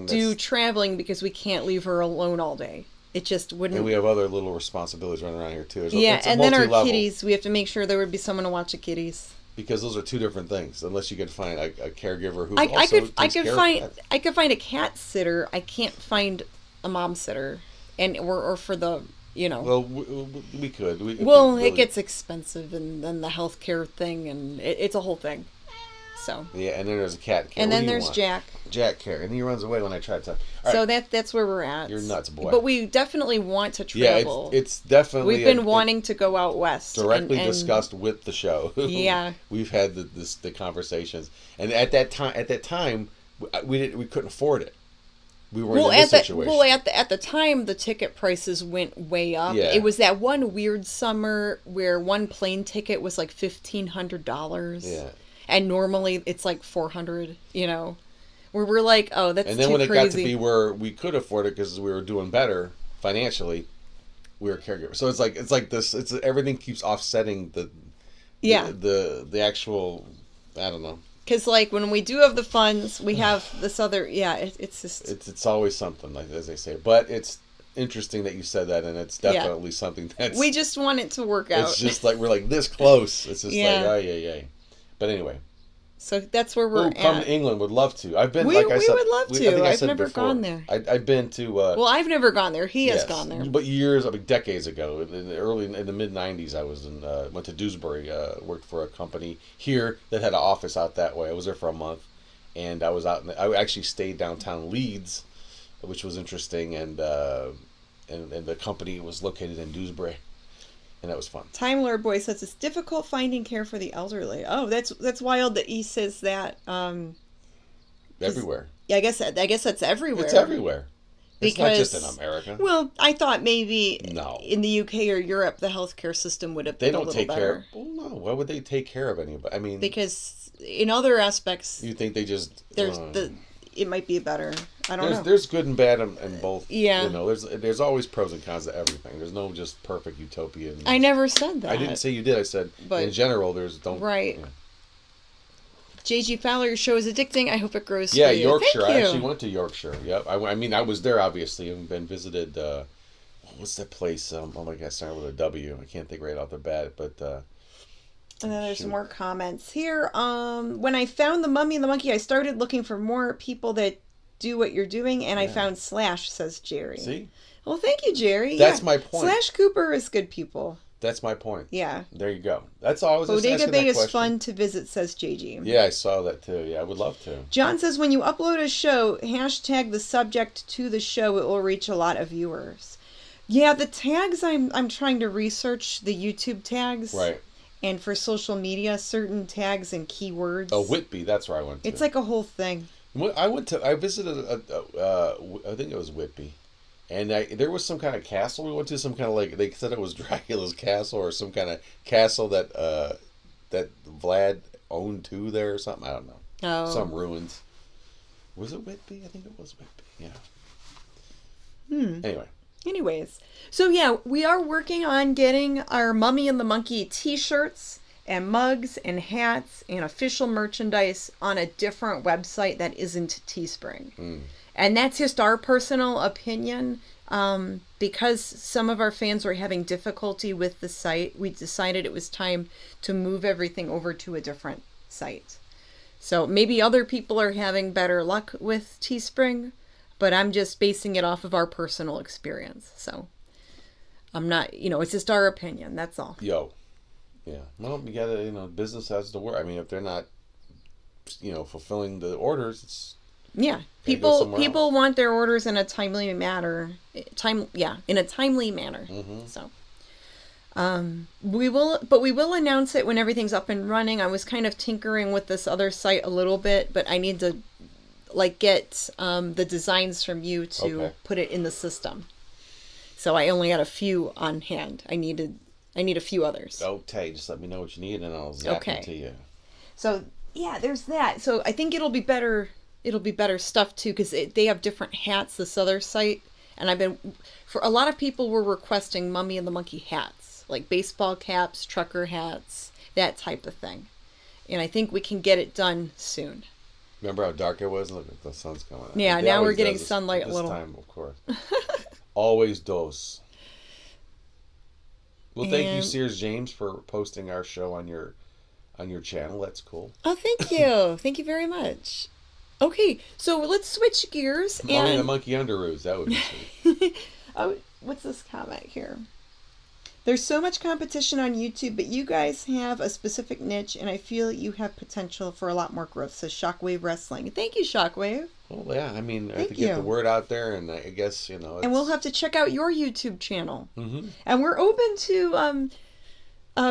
do traveling because we can't leave her alone all day. It just wouldn't. And we have other little responsibilities running around here too. And then our kitties. We have to make sure there would be someone to watch the kitties. Because those are two different things. Unless you could find a caregiver who I could find a cat sitter. I can't find a mom sitter, or for the. Well, we could. It gets expensive, and then the healthcare thing, and it's a whole thing. So. Yeah, and then there's a cat care. And then there's Jack. Jack care, and he runs away when I try to talk. So that's where we're at. You're nuts, boy. But we definitely want to travel. Yeah, it's definitely. We've been wanting to go out west. Directly discussed with the show. Yeah. We've had the conversations, and at that time, we couldn't afford it. We were in this situation. Well, at the time, the ticket prices went way up. Yeah. It was that one weird summer where one plane ticket was like $1,500. Yeah. And normally it's like $400. Where we're like, oh, that's too crazy. And then when it got to be where we could afford it because we were doing better financially, we were caregivers. So it's like this. It's everything keeps offsetting the actual. I don't know. Because, like, when we do have the funds, we have this other, it's just... It's always something, like as they say. But it's interesting that you said that, and it's definitely something that's... We just want it to work out. It's just like, we're like this close. It's just like, oh, yeah. But anyway, So that's where we're Come at. to England, would love to. I've been, We like I said, would love I to. think I I've said never before, gone there. I've been to. Well, I've never gone there. He has yes, gone there. but years, decades ago, in the mid '90s, I was went to Dewsbury, worked for a company here that had an office out that way. I was there for a month, and I was out. I actually stayed downtown Leeds, which was interesting, and the company was located in Dewsbury. And that was fun. Time Lord Boy says it's difficult finding care for the elderly. Oh, that's wild that he says that. Everywhere. Yeah, I guess that's everywhere. It's everywhere. It's not Because, just in America. Well, I thought maybe No. in the UK or Europe the healthcare system would have They been a don't little take better. care. Well, no. Why would they take care of anybody? I mean, Because in other aspects, you think they just it might be better. I don't know. There's good and bad in both. Yeah. You know, there's always pros and cons to everything. There's no just perfect utopia. I never said that. I didn't say you did. I said But- in general, don't. Right. Yeah. J.G. Fowler, your show is addicting. I hope it grows. Yeah, for you. Yorkshire. Thank I you. actually went to Yorkshire. Yep. I mean, I was there obviously and been visited. What's that place? Oh my God, starting with a W. I can't think right off the bat, but. And then there's some more comments here. When I found The Mummy and the Monkey, I started looking for more people that do what you're doing, and I found Slash, says Jerry. See? Well, thank you, Jerry. That's my point. Slash Cooper is good people. That's my point. Yeah. There you go. That's all I was just Bodega asking Bay that is question. fun to visit, says JG. Yeah, I saw that too. Yeah, I would love to. John says when you upload a show, hashtag the subject to the show, it will reach a lot of viewers. Yeah, the tags I'm trying to research the YouTube tags. Right. And for social media, certain tags and keywords. Oh, Whitby. That's where I went to. It's like a whole thing. I visited I think it was Whitby, and there was some kind of castle. We went to some kind of like they said it was Dracula's castle or some kind of castle that that Vlad owned too there or something. I don't know. Oh. Some ruins. Was it Whitby? I think it was Whitby. Yeah. Anyways, so yeah, we are working on getting our Mummy and the Monkey t-shirts and mugs and hats and official merchandise on a different website that isn't Teespring. And that's just our personal opinion. Because some of our fans were having difficulty with the site, we decided it was time to move everything over to a different site. So maybe other people are having better luck with Teespring, but I'm just basing it off of our personal experience. So I'm not, it's just our opinion. That's all. Yeah. Well, you gotta, business has to work. I mean, if they're not, fulfilling the orders, it's. Yeah. People want their orders in a timely manner. In a timely manner. Mm-hmm. So. We will announce it when everything's up and running. I was kind of tinkering with this other site a little bit, but I need to get the designs from you to put it in the system. So I only had a few on hand. I need a few others. Okay, just let me know what you need and I'll zap it to you. So yeah, there's that. So I think it'll be better stuff too, because they have different hats, this other site, and for a lot of people were requesting Mummy and the Monkey hats, like baseball caps, trucker hats, that type of thing. And I think we can get it done soon. Remember how dark it was? Look, the sun's coming out. Yeah, now we're getting sunlight a little. This time, of course. Always does. Well, thank you, Sears James, for posting our show on your channel. That's cool. Oh, thank you. Thank you very much. Okay, so let's switch gears. Mummy and the Monkey Underoos. That would be sweet. Oh, what's this comment here? There's so much competition on YouTube, but you guys have a specific niche, and I feel you have potential for a lot more growth, says Shockwave Wrestling. Thank you, Shockwave. Well, yeah, I mean, I have to get the word out there, and I guess, And we'll have to check out your YouTube channel. Mm-hmm. And we're open to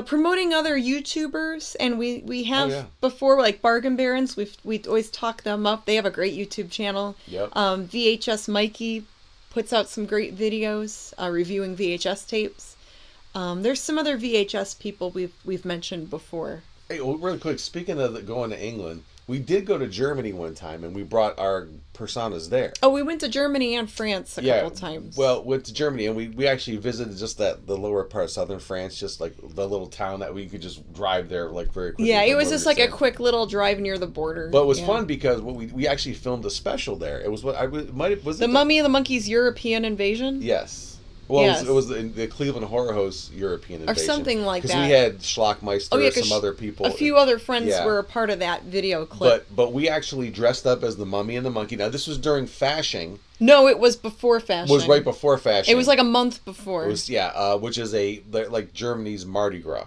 promoting other YouTubers, and we have before, like Bargain Barons, we always talk them up. They have a great YouTube channel. Yep. VHS Mikey puts out some great videos reviewing VHS tapes. There's some other VHS people we've mentioned before. Hey, really quick, speaking of going to England, we did go to Germany one time, and we brought our personas there. Oh, we went to Germany and France a couple times. Well, went to Germany, and we actually visited just the lower part of southern France, just like the little town that we could just drive there like very quickly. Yeah, it was just like a quick little drive near the border. But it was fun because we actually filmed a special there. It was was the Mummy and the Monkey's European Invasion. Yes. Well, Yes. it was the Cleveland Horror Host European invasion. Or something like Because that. we had Schlockmeister, 'cause some other people. A few other friends Yeah. were a part of that video clip. But we actually dressed up as the Mummy and the Monkey. Now, this was during Fashing. No, it was before Fashion. It was right before Fashing. It was like a month before. It was, which is like Germany's Mardi Gras.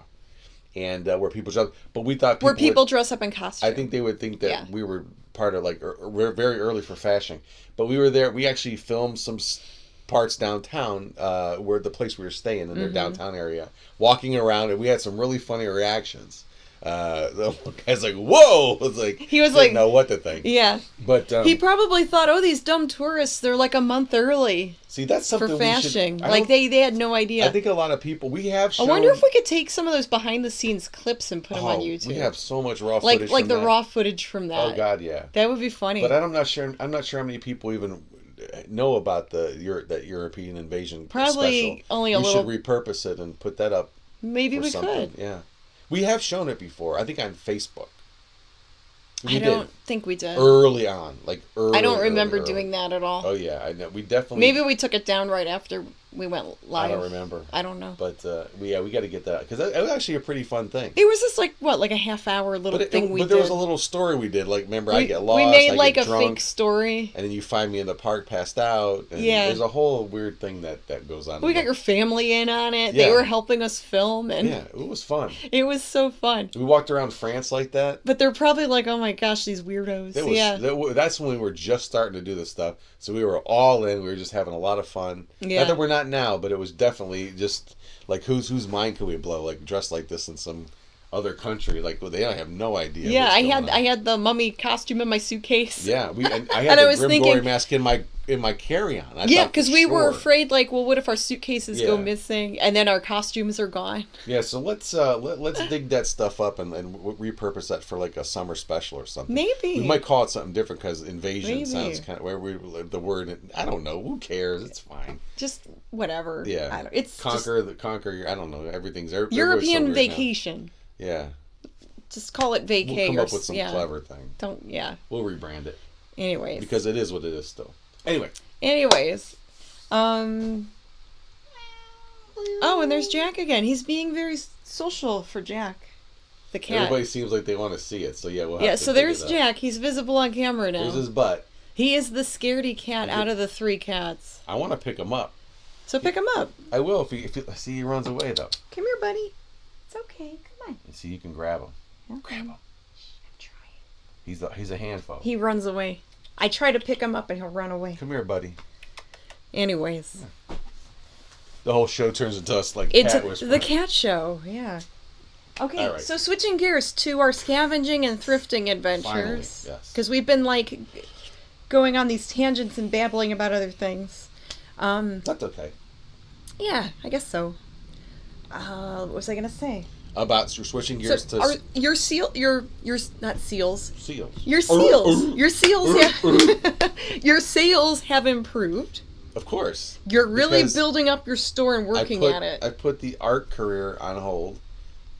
And where people dress, but we thought people dress up in costume. I think they would think that we were part of we're very early for Fashing, but we were there. We actually filmed some parts downtown, where the place we were staying in their downtown area, walking around, and we had some really funny reactions. The guy's like, "Whoa!" He was like, didn't know what to think. Yeah, but he probably thought, "Oh, these dumb tourists, they're like a month early." See, that's something for Fashing. We should, they had no idea. I think a lot of people we have. Shown, I wonder if we could take some of those behind the scenes clips and put them on YouTube. We have so much raw footage. Like the raw footage from that. Oh God, yeah. That would be funny. But I'm not sure how many people even know about that European invasion. Probably special. only a little. We should repurpose it and put that up. Maybe we could. Yeah, we have shown it before. I think on Facebook. I don't think we did. Early on, I don't remember doing that at all. Oh yeah, I know. We definitely. Maybe we took it down right after we went live. I don't remember. I don't know. But we got to get that because it was actually a pretty fun thing. It was just like a half-hour little thing we did. But there was a little story we did. Like, remember, I get lost. We made I get a drunk, fake story. and then you find me in the park, passed out. And there's a whole weird thing that goes on. We got your family in on it. Yeah. They were helping us film, and it was fun. It was so fun. We walked around France like that. But they're probably like, "Oh my gosh, these weirdos." That's when we were just starting to do this stuff. So we were all in. We were just having a lot of fun. Yeah. Not that we're not now, but it was definitely just like whose mind could we blow? Like dressed like this in some other country. Like they don't have no idea. Yeah, I had the mummy costume in my suitcase. Yeah, I had the Grim Glory mask in my carry-on. Because we were afraid, what if our suitcases go missing and then our costumes are gone? Yeah, so let's dig that stuff up and repurpose that for like a summer special or something. Maybe we might call it something different because invasion sounds kind of the word. I don't know. Who cares? It's fine. Just whatever. Yeah, it's conquer. I don't know. Everything's European vacation. Yeah. Just call it vacay. We'll come up with some clever thing. We'll rebrand it. Anyways. Because it is what it is still. Anyways. Oh, and there's Jack again. He's being very social for Jack, the cat. Everybody seems like they want to see it, so we'll have to so there's Jack. He's visible on camera now. There's his butt. He is the scaredy cat out of the 3 cats. I want to pick him up. So pick him up. I will if you see he runs away though. Come here, buddy. It's okay. Come on. See, you can grab him. Okay. Grab him. I'm trying. He's a handful. He runs away. I try to pick him up and he'll run away. Come here, buddy. Anyways. Yeah. The whole show turns into us like it's cat whispering. The cat show, yeah. Okay, right. So switching gears to our scavenging and thrifting adventures. Finally, yes. Because we've been going on these tangents and babbling about other things. That's okay. Yeah, I guess so. What was I gonna say? About switching gears to your not seals. Seals. Your seals. Your seals. Your sales have improved. Of course. You're really building up your store and working at it. I put the art career on hold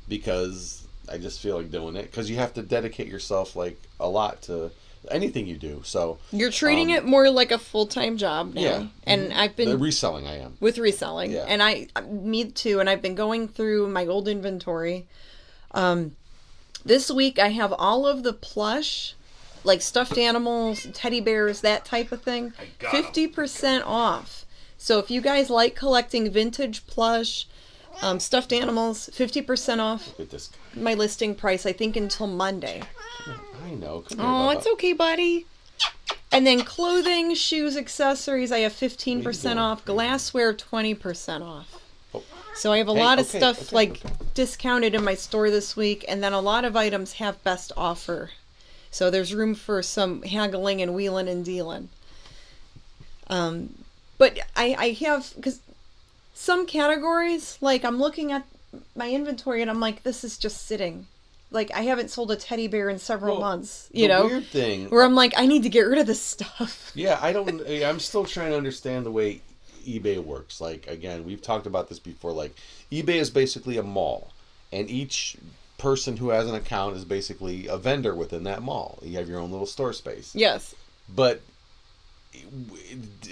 because I just feel like doing it. Because you have to dedicate yourself a lot to anything you do. So you're treating it more like a full-time job now. Yeah. And I've been reselling. I am with reselling. Yeah. And me too. And I've been going through my old inventory. This week I have all of the plush, like stuffed animals, teddy bears, that type of thing, 50% off. So if you guys like collecting vintage plush, stuffed animals, 50% off. Look at this guy. My listing price, I think, until Monday. I know. Oh, it's okay, buddy. And then clothing, shoes, accessories, I have 15% off. Glassware, 20% off. Oh. So I have a lot of stuff discounted in my store this week, and then a lot of items have best offer. So there's room for some haggling and wheeling and dealing. But I have, because some categories, I'm looking at my inventory and I'm like, this is just sitting. I haven't sold a teddy bear in several months, you know? Weird thing. Where I'm like, I need to get rid of this stuff. Yeah, I'm still trying to understand the way eBay works. Again, we've talked about this before. eBay is basically a mall. And each person who has an account is basically a vendor within that mall. You have your own little store space. Yes. But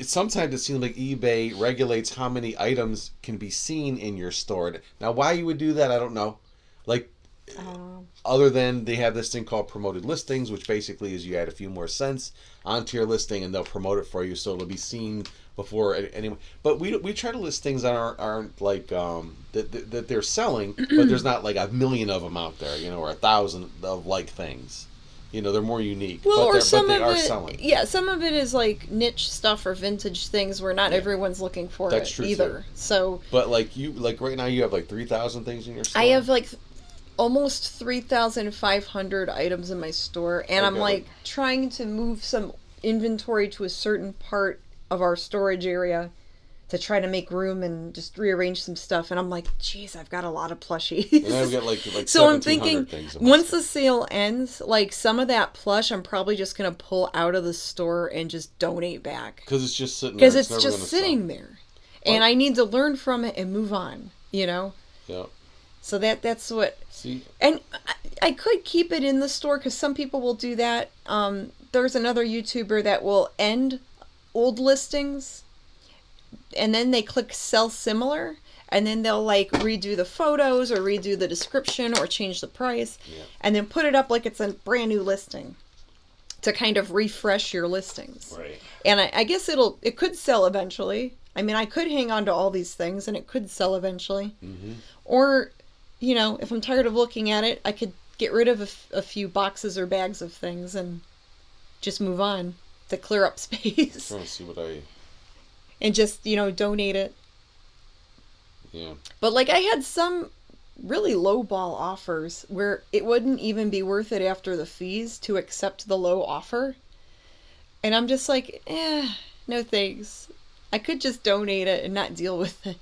sometimes it seems like eBay regulates how many items can be seen in your store. Now, why you would do that, I don't know. Like, other than they have this thing called promoted listings, which basically is you add a few more cents onto your listing and they'll promote it for you, so it'll be seen before anyone. But we try to list things that aren't like that they're selling, but there's not like 1 million of them out there, or 1,000 of like things. They're more unique. Well, but or some they of are it, selling. yeah, some of it is like niche stuff or vintage things where not everyone's looking for That's it true either. Too. So, but like right now you have like 3,000 things in your store. I have like almost 3,500 items in my store, and I'm like trying to move some inventory to a certain part of our storage area to try to make room and just rearrange some stuff. And I'm like, geez, I've got a lot of plushies. And I've got like so I'm thinking, things once the sale ends, like some of that plush, I'm probably just gonna pull out of the store and just donate back because it's just sitting there. Because it's just sitting there, and I need to learn from it and move on. Yeah. So that's what. See. And I could keep it in the store because some people will do that. There's another YouTuber that will end old listings, and then they click sell similar, and then they'll like redo the photos or redo the description or change the price, and then put it up like it's a brand new listing to kind of refresh your listings. Right. And I guess it could sell eventually. I mean, I could hang on to all these things and it could sell eventually. Mm-hmm. Or, if I'm tired of looking at it, I could get rid of a few boxes or bags of things and just move on to clear up space. I'm trying to see what and just, donate it. Yeah. But like I had some really low ball offers where it wouldn't even be worth it after the fees to accept the low offer. And I'm just like, no thanks. I could just donate it and not deal with it.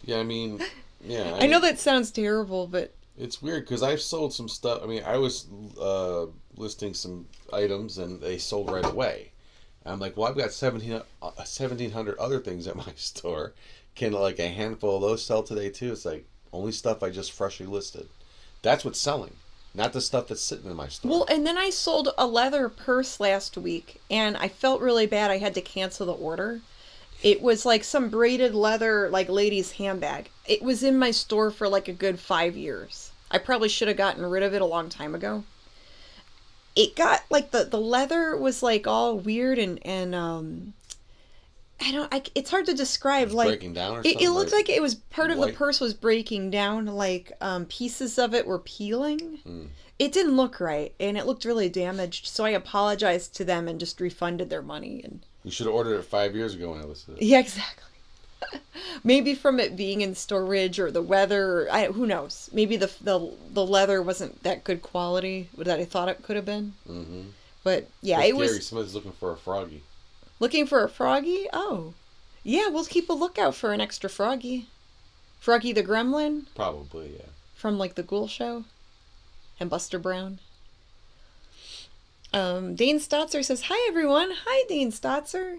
Yeah, I mean, yeah. I know that sounds terrible, but it's weird because I've sold some stuff. I mean, I was listing some items and they sold right away. And I'm like, well, I've got 1,700 other things at my store. Can like a handful of those sell today too? It's like only stuff I just freshly listed. That's what's selling, not the stuff that's sitting in my store. Well, and then I sold a leather purse last week, and I felt really bad. I had to cancel the order. It was like some braided leather, like ladies' handbag. It was in my store for like a good 5 years. I probably should have gotten rid of it a long time ago. It got like the leather was like all weird and it's hard to describe. Like breaking down or something. It looked like it was part of the purse was breaking down. Like pieces of it were peeling. It didn't look right, and it looked really damaged. So I apologized to them and just refunded their money. And you should have ordered it 5 years ago when I listed it. yeah, exactly. Maybe from it being in storage or the weather, who knows? Maybe the leather wasn't that good quality that I thought it could have been. Mm-hmm. But yeah, it was. Gary Smith's looking for a froggy. Looking for a froggy? Oh, yeah. We'll keep a lookout for an extra froggy. Froggy the Gremlin. Probably, yeah. From like the Ghoul Show, and Buster Brown. Dane Stotzer says, "Hi everyone." Hi, Dane Stotzer.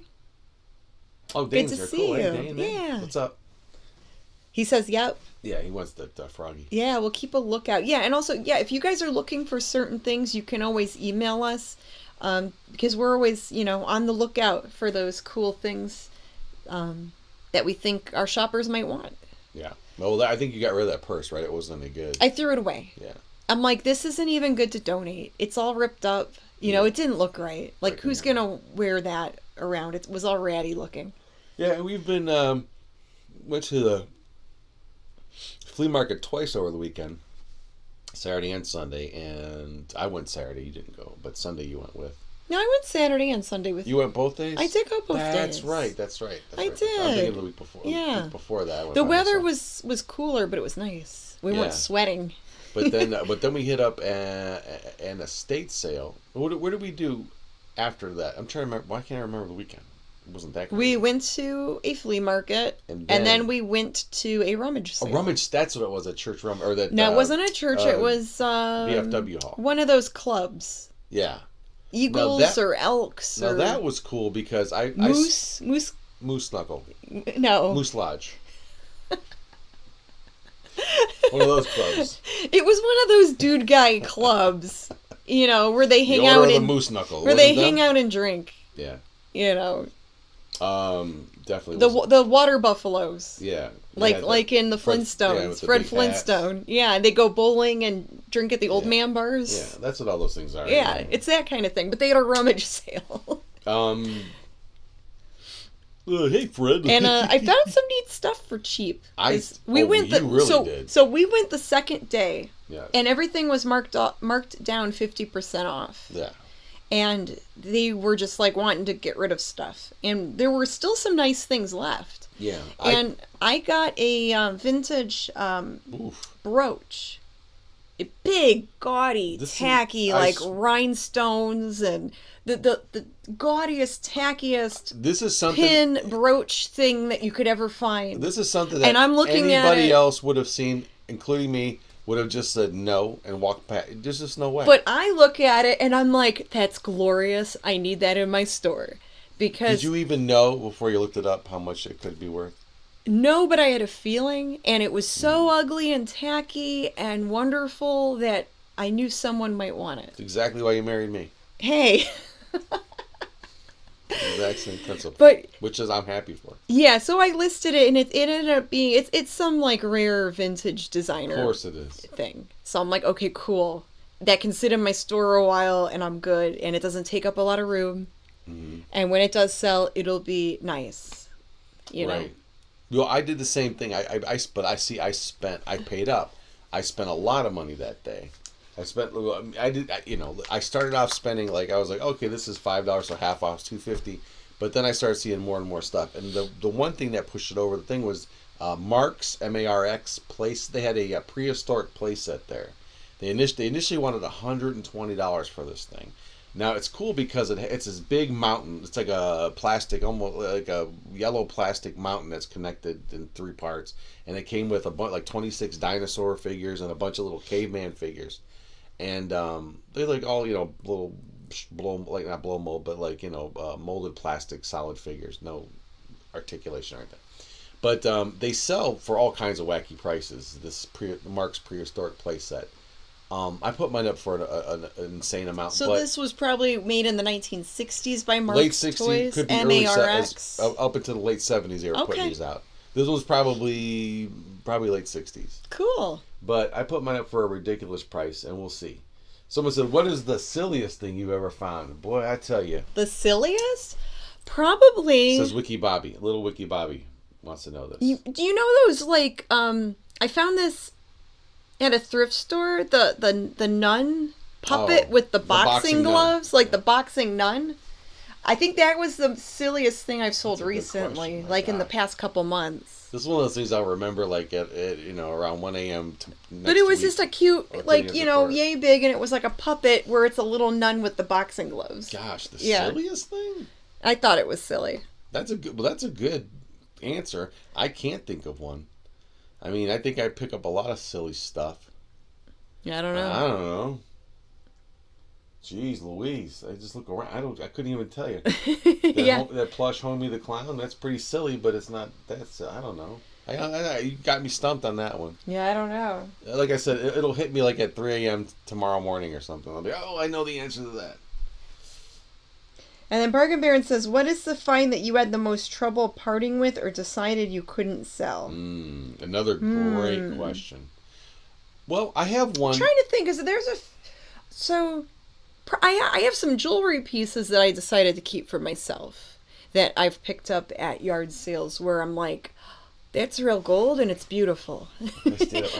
Oh, Dane's good to there. see Cool. you. Hey, Dane, yeah. What's up? He says, "Yep." Yeah, he wants the froggy. Yeah, we'll keep a lookout. Yeah, and also, yeah, if you guys are looking for certain things, you can always email us, because we're always, on the lookout for those cool things that we think our shoppers might want. Yeah. Well, I think you got rid of that purse, right? It wasn't any good. I threw it away. Yeah. I'm like, this isn't even good to donate. It's all ripped up. It didn't look right. Like, who's going to wear that around? It was all ratty looking. Yeah, we've been, went to the flea market twice over the weekend, Saturday and Sunday, and I went Saturday, you didn't go, but Sunday you went with. No, I went Saturday and Sunday with you. You went both days? I did go both days. That's right. I did. I'm thinking the week before. Yeah. The week before that. I went the by weather myself. was cooler, but it was nice. We weren't sweating. But then we hit up an estate sale. What did we do after that? I'm trying to remember. Why can't I remember the weekend? It wasn't that great. We went to a flea market, and then we went to a rummage sale. A rummage, that's what it was, a church rummage. Or that, no, it wasn't a church. It was VFW Hall. One of those clubs. Yeah. Eagles or elks. Now that was cool because Moose Knuckle. No. Moose Lodge. One of those clubs. It was one of those dude guy clubs, where they hang the out of and the Moose Knuckle. Where they hang out and drink. Yeah. You know, Definitely. the water buffaloes. Yeah. Like in the Flintstones. Fred Flintstone. Hats. Yeah, they go bowling and drink at the old man bars. Yeah, that's what all those things are. Yeah, it's that kind of thing. But they had a rummage sale. Hey, Fred. And I found some neat stuff for cheap. We went did. We went the second day. Yeah. And everything was marked down 50% off. Yeah. And they were just like wanting to get rid of stuff. And there were still some nice things left. Yeah. I got a vintage brooch. A big, gaudy, tacky, rhinestones and the gaudiest, tackiest this is something, pin brooch thing that you could ever find. This is something that and I'm looking anybody else would have seen, including me, would have just said no and walked past. There's just no way. But I look at it and I'm like, that's glorious. I need that in my store. Because did you even know before you looked it up how much it could be worth? No, but I had a feeling, and it was so ugly and tacky and wonderful that I knew someone might want it. That's exactly why you married me. Hey. Exact same principle. But which is I'm happy for. Yeah, so I listed it, and it ended up being it's some like rare vintage designer. Of course it is. Thing. So I'm like, okay, cool. That can sit in my store a while, and I'm good, and it doesn't take up a lot of room. Mm-hmm. And when it does sell, it'll be nice. You know. Well, I did the same thing. I paid up. I spent a lot of money that day. I started off spending I was like, okay, this is $5, so half off, $2.50. But then I started seeing more and more stuff. And the one thing that pushed it over the thing was Mark's, MARX place. They had a prehistoric playset there. They initially wanted $120 for this thing. Now it's cool because it's this big mountain. It's like a plastic, almost like a yellow plastic mountain that's connected in 3 parts, and it came with 26 dinosaur figures and a bunch of little caveman figures, and they all little not blow mold, but molded plastic solid figures, no articulation or anything. But they sell for all kinds of wacky prices. This Mark's prehistoric playset. I put mine up for an insane amount. So this was probably made in the 1960s by Mark's late 60s, Toys, could be MARX. up into the late 70s they were putting these out. This was probably late 60s. Cool. But I put mine up for a ridiculous price, and we'll see. Someone said, what is the silliest thing you've ever found? Boy, I tell you. The silliest? Probably. Says Wiki Bobby. Little Wiki Bobby wants to know this. Do you know those, I found this at a thrift store, the nun puppet with the boxing gloves, the boxing nun. I think that was the silliest thing I've sold recently, in the past couple months. This is one of those things I'll remember, at around 1 a.m. But it was just a cute, yay big, and it was like a puppet where it's a little nun with the boxing gloves. Gosh, the silliest thing? I thought it was silly. That's a good answer. I can't think of one. I mean, I think I pick up a lot of silly stuff. Yeah, I don't know. I don't know. Jeez Louise. I just look around. I couldn't even tell you. That plush Homie the Clown, that's pretty silly, but it's not, I don't know. You got me stumped on that one. Yeah, I don't know. Like I said, it'll hit me at 3 a.m. tomorrow morning or something. I'll be, I know the answer to that. And then Bargain Baron says, what is the find that you had the most trouble parting with or decided you couldn't sell? Another great question. Well, I have one. I'm trying to think, I have some jewelry pieces that I decided to keep for myself that I've picked up at yard sales where I'm like, that's real gold and it's beautiful.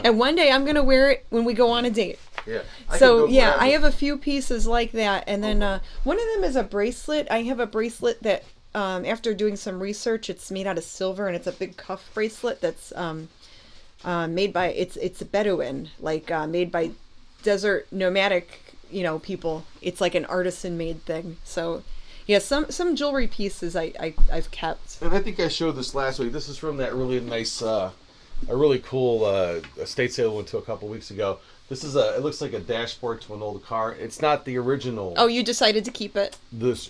And one day I'm going to wear it when we go on a date. Yeah. I have a few pieces like that. And then one of them is a bracelet. I have a bracelet that, after doing some research, it's made out of silver and it's a big cuff bracelet that's made by, it's a Bedouin, made by desert nomadic, people. It's like an artisan made thing. So yeah, some jewelry pieces I've kept. And I think I showed this last week. This is from that really nice, a really cool estate sale we went to a couple weeks ago. This is it looks like a dashboard to an old car. It's not the original. Oh, you decided to keep it?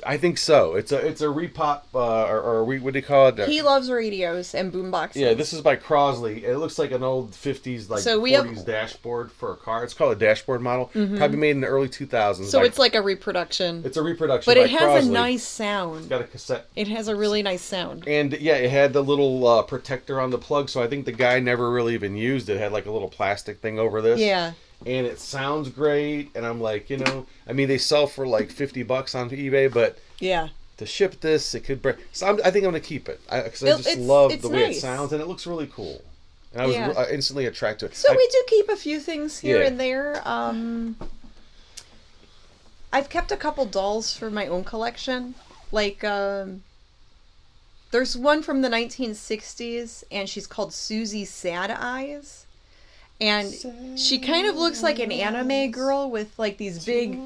I think so. It's a repop what do you call it? He loves radios and boomboxes. Yeah, this is by Crosley. It looks like an old 50s, like 40s dashboard for a car. It's called a dashboard model. Probably made in the early 2000s. So it's like a reproduction. It's a reproduction, but by it has Crosley. a nice sound. It's got a cassette. It has a really nice sound. And yeah, it had the little protector on the plug, so I think the guy never really even used it. It had like a little plastic thing over this. Yeah. And it sounds great, and I'm like, I mean, they sell for like $50 on eBay, but yeah, to ship this, it could break. So I think I'm gonna keep it because I just love the way it sounds, and it looks really cool. And I was instantly attracted to it. So we do keep a few things here and there. I've kept a couple dolls for my own collection. Like, there's one from the 1960s, and she's called Susie Sad Eyes. And she kind of looks like an anime girl with, like, these big,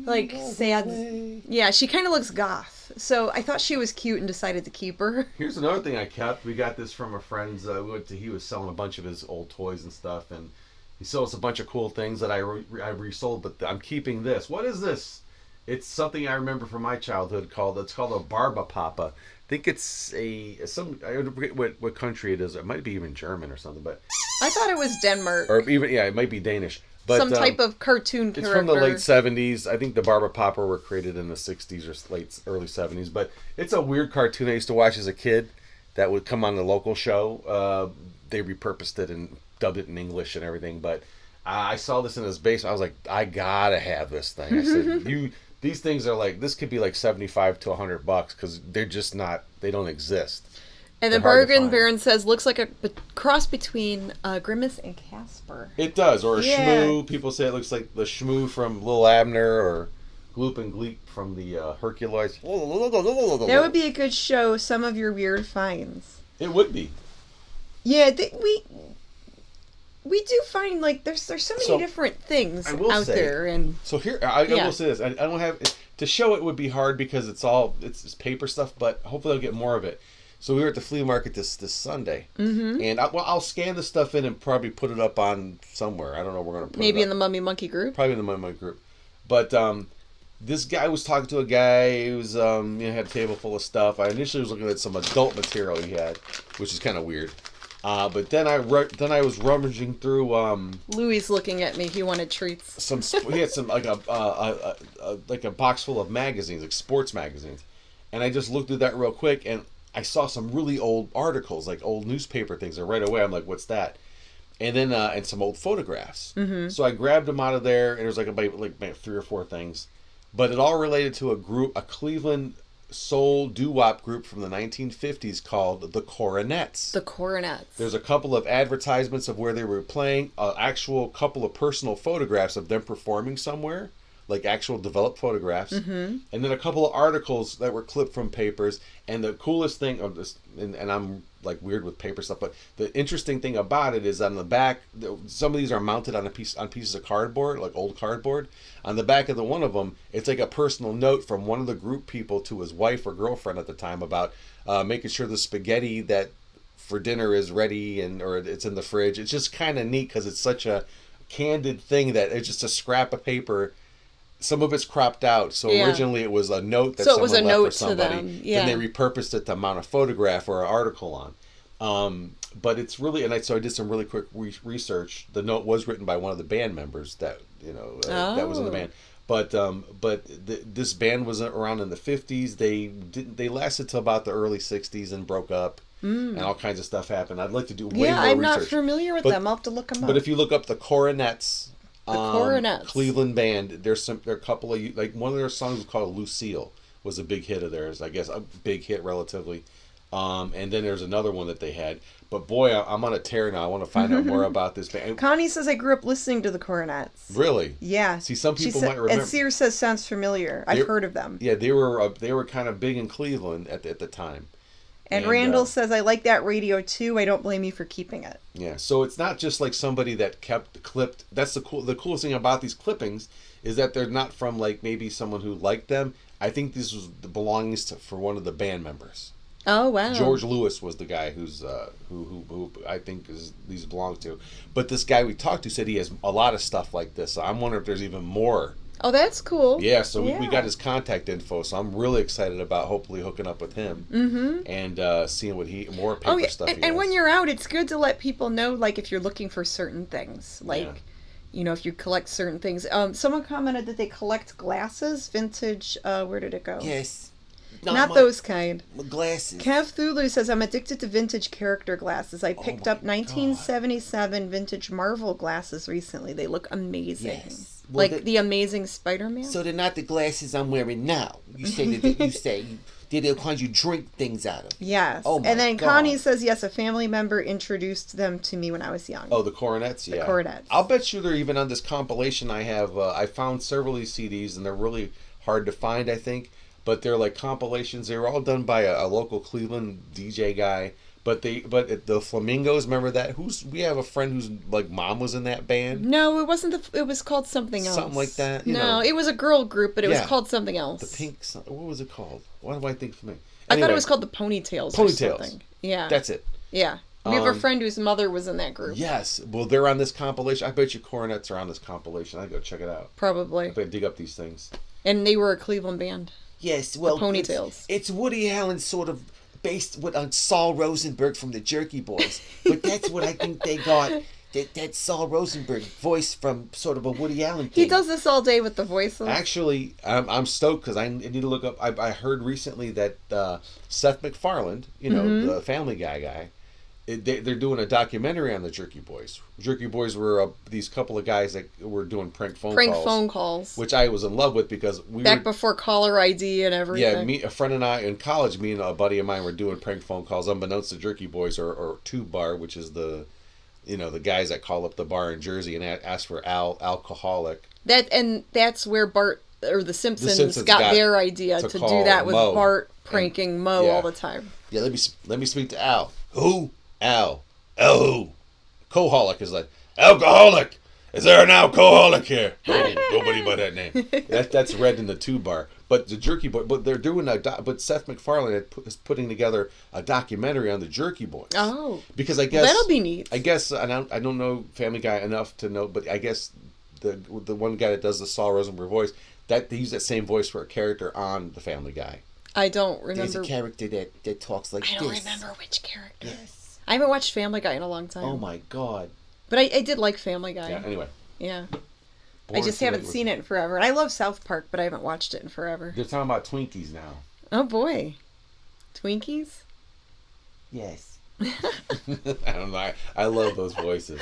like, sad... Yeah, she kind of looks goth. So I thought she was cute and decided to keep her. Here's another thing I kept. We got this from a friend's... he was selling a bunch of his old toys and stuff, and he sold us a bunch of cool things that I resold, but I'm keeping this. What is this? It's something I remember from my childhood called a Barba Papa. I think it's I forget what country it is. It might be even German or something, but I thought it was Denmark. Or even it might be Danish. But some type of cartoon character. It's from the late 70s. I think the Barba Papa were created in the 60s or early 70s. But it's a weird cartoon I used to watch as a kid that would come on the local show. They repurposed it and dubbed it in English and everything. But I saw this in his basement. I was like, I gotta have this thing. I said, these things are like, this could be like $75 to $100 because they're just not, they don't exist. And the Bargain Baron says, looks like a cross between Grimace and Casper. It does, or a Shmoo. People say it looks like the Shmoo from Lil Abner, or Gloop and Gleep from the Herculoids. That would be a good show, some of your weird finds. It would be. Yeah, we do find, like, there's so many different things out there. And so here, I will say this. I don't have... To show it would be hard because it's paper stuff, but hopefully I'll get more of it. So we were at the flea market this Sunday, and I'll scan the stuff in and probably put it up on somewhere. I don't know where we're going to put it maybe up. in the Mummy Monkey group? Probably in the Mummy Monkey group. But this guy was talking to a guy who was, had a table full of stuff. I initially was looking at some adult material he had, which is kind of weird. But then I was rummaging through. Louis looking at me. He wanted treats. He had some like a box full of magazines, like sports magazines, and I just looked through that real quick, and I saw some really old articles, like old newspaper things, and right away I'm like, "What's that?" And then and some old photographs. So I grabbed them out of there, and it was like about 3 or 4 things, but it all related to a Cleveland soul doo-wop group from the 1950s called the Coronets. The Coronets. There's a couple of advertisements of where they were playing, actual couple of personal photographs of them performing somewhere, like actual developed photographs, and then a couple of articles that were clipped from papers. And the coolest thing of this, and I'm like weird with paper stuff, but the interesting thing about it is on the back, some of these are mounted on pieces of cardboard, like old cardboard. On the back of one of them, it's like a personal note from one of the group people to his wife or girlfriend at the time about making sure the spaghetti that for dinner is ready or it's in the fridge. It's just kind of neat because it's such a candid thing that it's just a scrap of paper. Some of it's cropped out, so originally it was a note that someone left for somebody. Then they repurposed it to mount a photograph or an article on. But it's really, so I did some really quick research. The note was written by one of the band members that that was in the band. But this band was around in the 50s. They lasted till about the early 60s and broke up. And all kinds of stuff happened. I'd like to do way more research. Yeah, I'm not familiar with them. I'll have to look them up. But if you look up the Coronets. Coronets. Cleveland band. There are a couple of, like, one of their songs was called Lucille, was a big hit of theirs, I guess, a big hit relatively. And then there's another one that they had. But boy, I'm on a tear now. I want to find out more about this band. Connie says I grew up listening to the Coronets. Really? Yeah. See, some people might remember. And Sears says sounds familiar. I've heard of them. Yeah, they were kind of big in Cleveland at the time. And Randall says, I like that radio too. I don't blame you for keeping it. Yeah, so it's not just like somebody that clipped. That's the coolest thing about these clippings is that they're not from like maybe someone who liked them. I think this was the belongings for one of the band members. Oh wow. George Lewis was the guy who I think these belong to. But this guy we talked to said he has a lot of stuff like this. So I'm wondering if there's even more. Oh, that's cool. Yeah, so we got his contact info. So I'm really excited about hopefully hooking up with him and seeing what more paper stuff he has. And when you're out, it's good to let people know, like, if you're looking for certain things. Like, you know, if you collect certain things. Someone commented that they collect glasses, vintage, where did it go? Yes. Not those kind. Glasses. Kev Thulu says, I'm addicted to vintage character glasses. I picked up 1977 vintage Marvel glasses recently. They look amazing. Yes. Well, like the Amazing Spider-Man. So they're not the glasses I'm wearing now. You say they're the kinds you drink things out of. Yes. Oh my and then God. Connie says, yes, a family member introduced them to me when I was young. Oh, the Coronets? Yeah. The Coronets. I'll bet you they're even on this compilation I have. I found several of these CDs, and they're really hard to find, I think. But they're like compilations. They were all done by a local Cleveland DJ guy. But the Flamingos, remember that? We have a friend whose like mom was in that band. No, it wasn't. It was called something else. Something like that. No, it was a girl group, but it was called something else. The Pink. What was it called? Why do I think Flamingo? I thought it was called the Ponytails. Ponytails. Or something. Yeah. That's it. Yeah. We have a friend whose mother was in that group. Yes. Well, they're on this compilation. I bet you Coronets are on this compilation. I'd go check it out. Probably. I bet dig up these things. And they were a Cleveland band. Yes, well, the Ponytails. It's Woody Allen sort of based on Saul Rosenberg from the Jerky Boys. But that's what I think they got. That Saul Rosenberg voice from sort of a Woody Allen thing. He does this all day with the voices. Actually, I'm stoked because I need to look up. I heard recently that Seth MacFarlane, you know, the Family guy, they're doing a documentary on the Jerky Boys. Jerky Boys were these couple of guys that were doing prank phone calls. Which I was in love with because Back before caller ID and everything. Yeah, a friend and I in college, me and a buddy of mine were doing prank phone calls unbeknownst to Jerky Boys or Tube Bar, which is the guys that call up the bar in Jersey and ask for alcoholic. That's where Bart or the Simpsons got their idea to do that with Moe. Bart pranking Moe all the time. Yeah, let me speak to Al. Who? Al. Oh. Coholic is like, alcoholic. Is there an alcoholic here? Nobody by that name. That's read in the Tube Bar. But the Jerky Boy, but they're doing but Seth MacFarlane is putting together a documentary on the Jerky Boys. Oh. Because I guess that'll be neat. I guess I don't know Family Guy enough to know, but I guess the one guy that does the Saul Rosenberg voice, that they use that same voice for a character on the Family Guy. I don't remember. There's a character that talks like this. I don't remember which character. Yes. I haven't watched Family Guy in a long time. Oh my God. But I did like Family Guy. Yeah. Anyway. Yeah. I just haven't seen it in forever. And I love South Park, but I haven't watched it in forever. They're talking about Twinkies now. Oh boy. Twinkies? Yes. I don't know. I love those voices.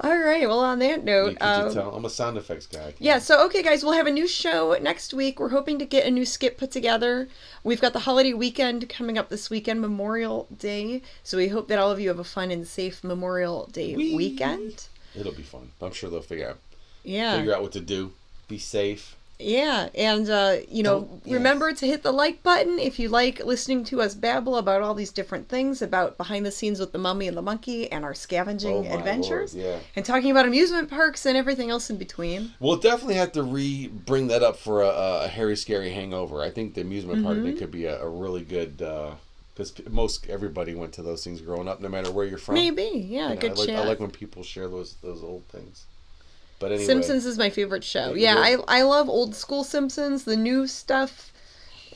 All right. Well, on that note, I'm a sound effects guy. Yeah. So, okay, guys, we'll have a new show next week. We're hoping to get a new skit put together. We've got the holiday weekend coming up this weekend, Memorial Day. So we hope that all of you have a fun and safe Memorial Day weekend. It'll be fun. I'm sure they'll figure out what to do. Be safe. Yeah, and, remember to hit the like button if you like listening to us babble about all these different things, about behind the scenes with the Mummy and the Monkey and our scavenging adventures. Lord, yeah. And talking about amusement parks and everything else in between. We'll definitely have to bring that up for a Harry Scary Hangover. I think the amusement park could be a really good... because everybody went to those things growing up, no matter where you're from. Maybe, yeah, good chat. I like when people share those old things. But anyway, Simpsons is my favorite show. Yeah, I love old school Simpsons. The new stuff,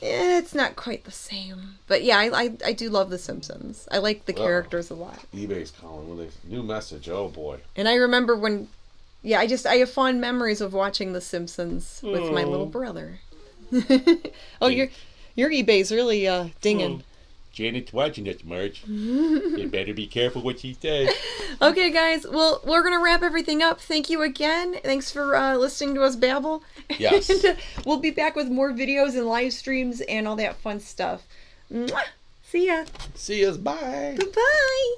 it's not quite the same. But yeah, I do love the Simpsons. I like the characters a lot. eBay's calling. New message. Oh boy. And I remember when, I have fond memories of watching the Simpsons with my little brother. Oh, your eBay's really dinging. Janet's watching us, Marge. You better be careful what she says. Okay, guys. Well, we're going to wrap everything up. Thank you again. Thanks for listening to us babble. Yes. And, we'll be back with more videos and live streams and all that fun stuff. Mwah! See ya. See us. Bye. Bye-bye.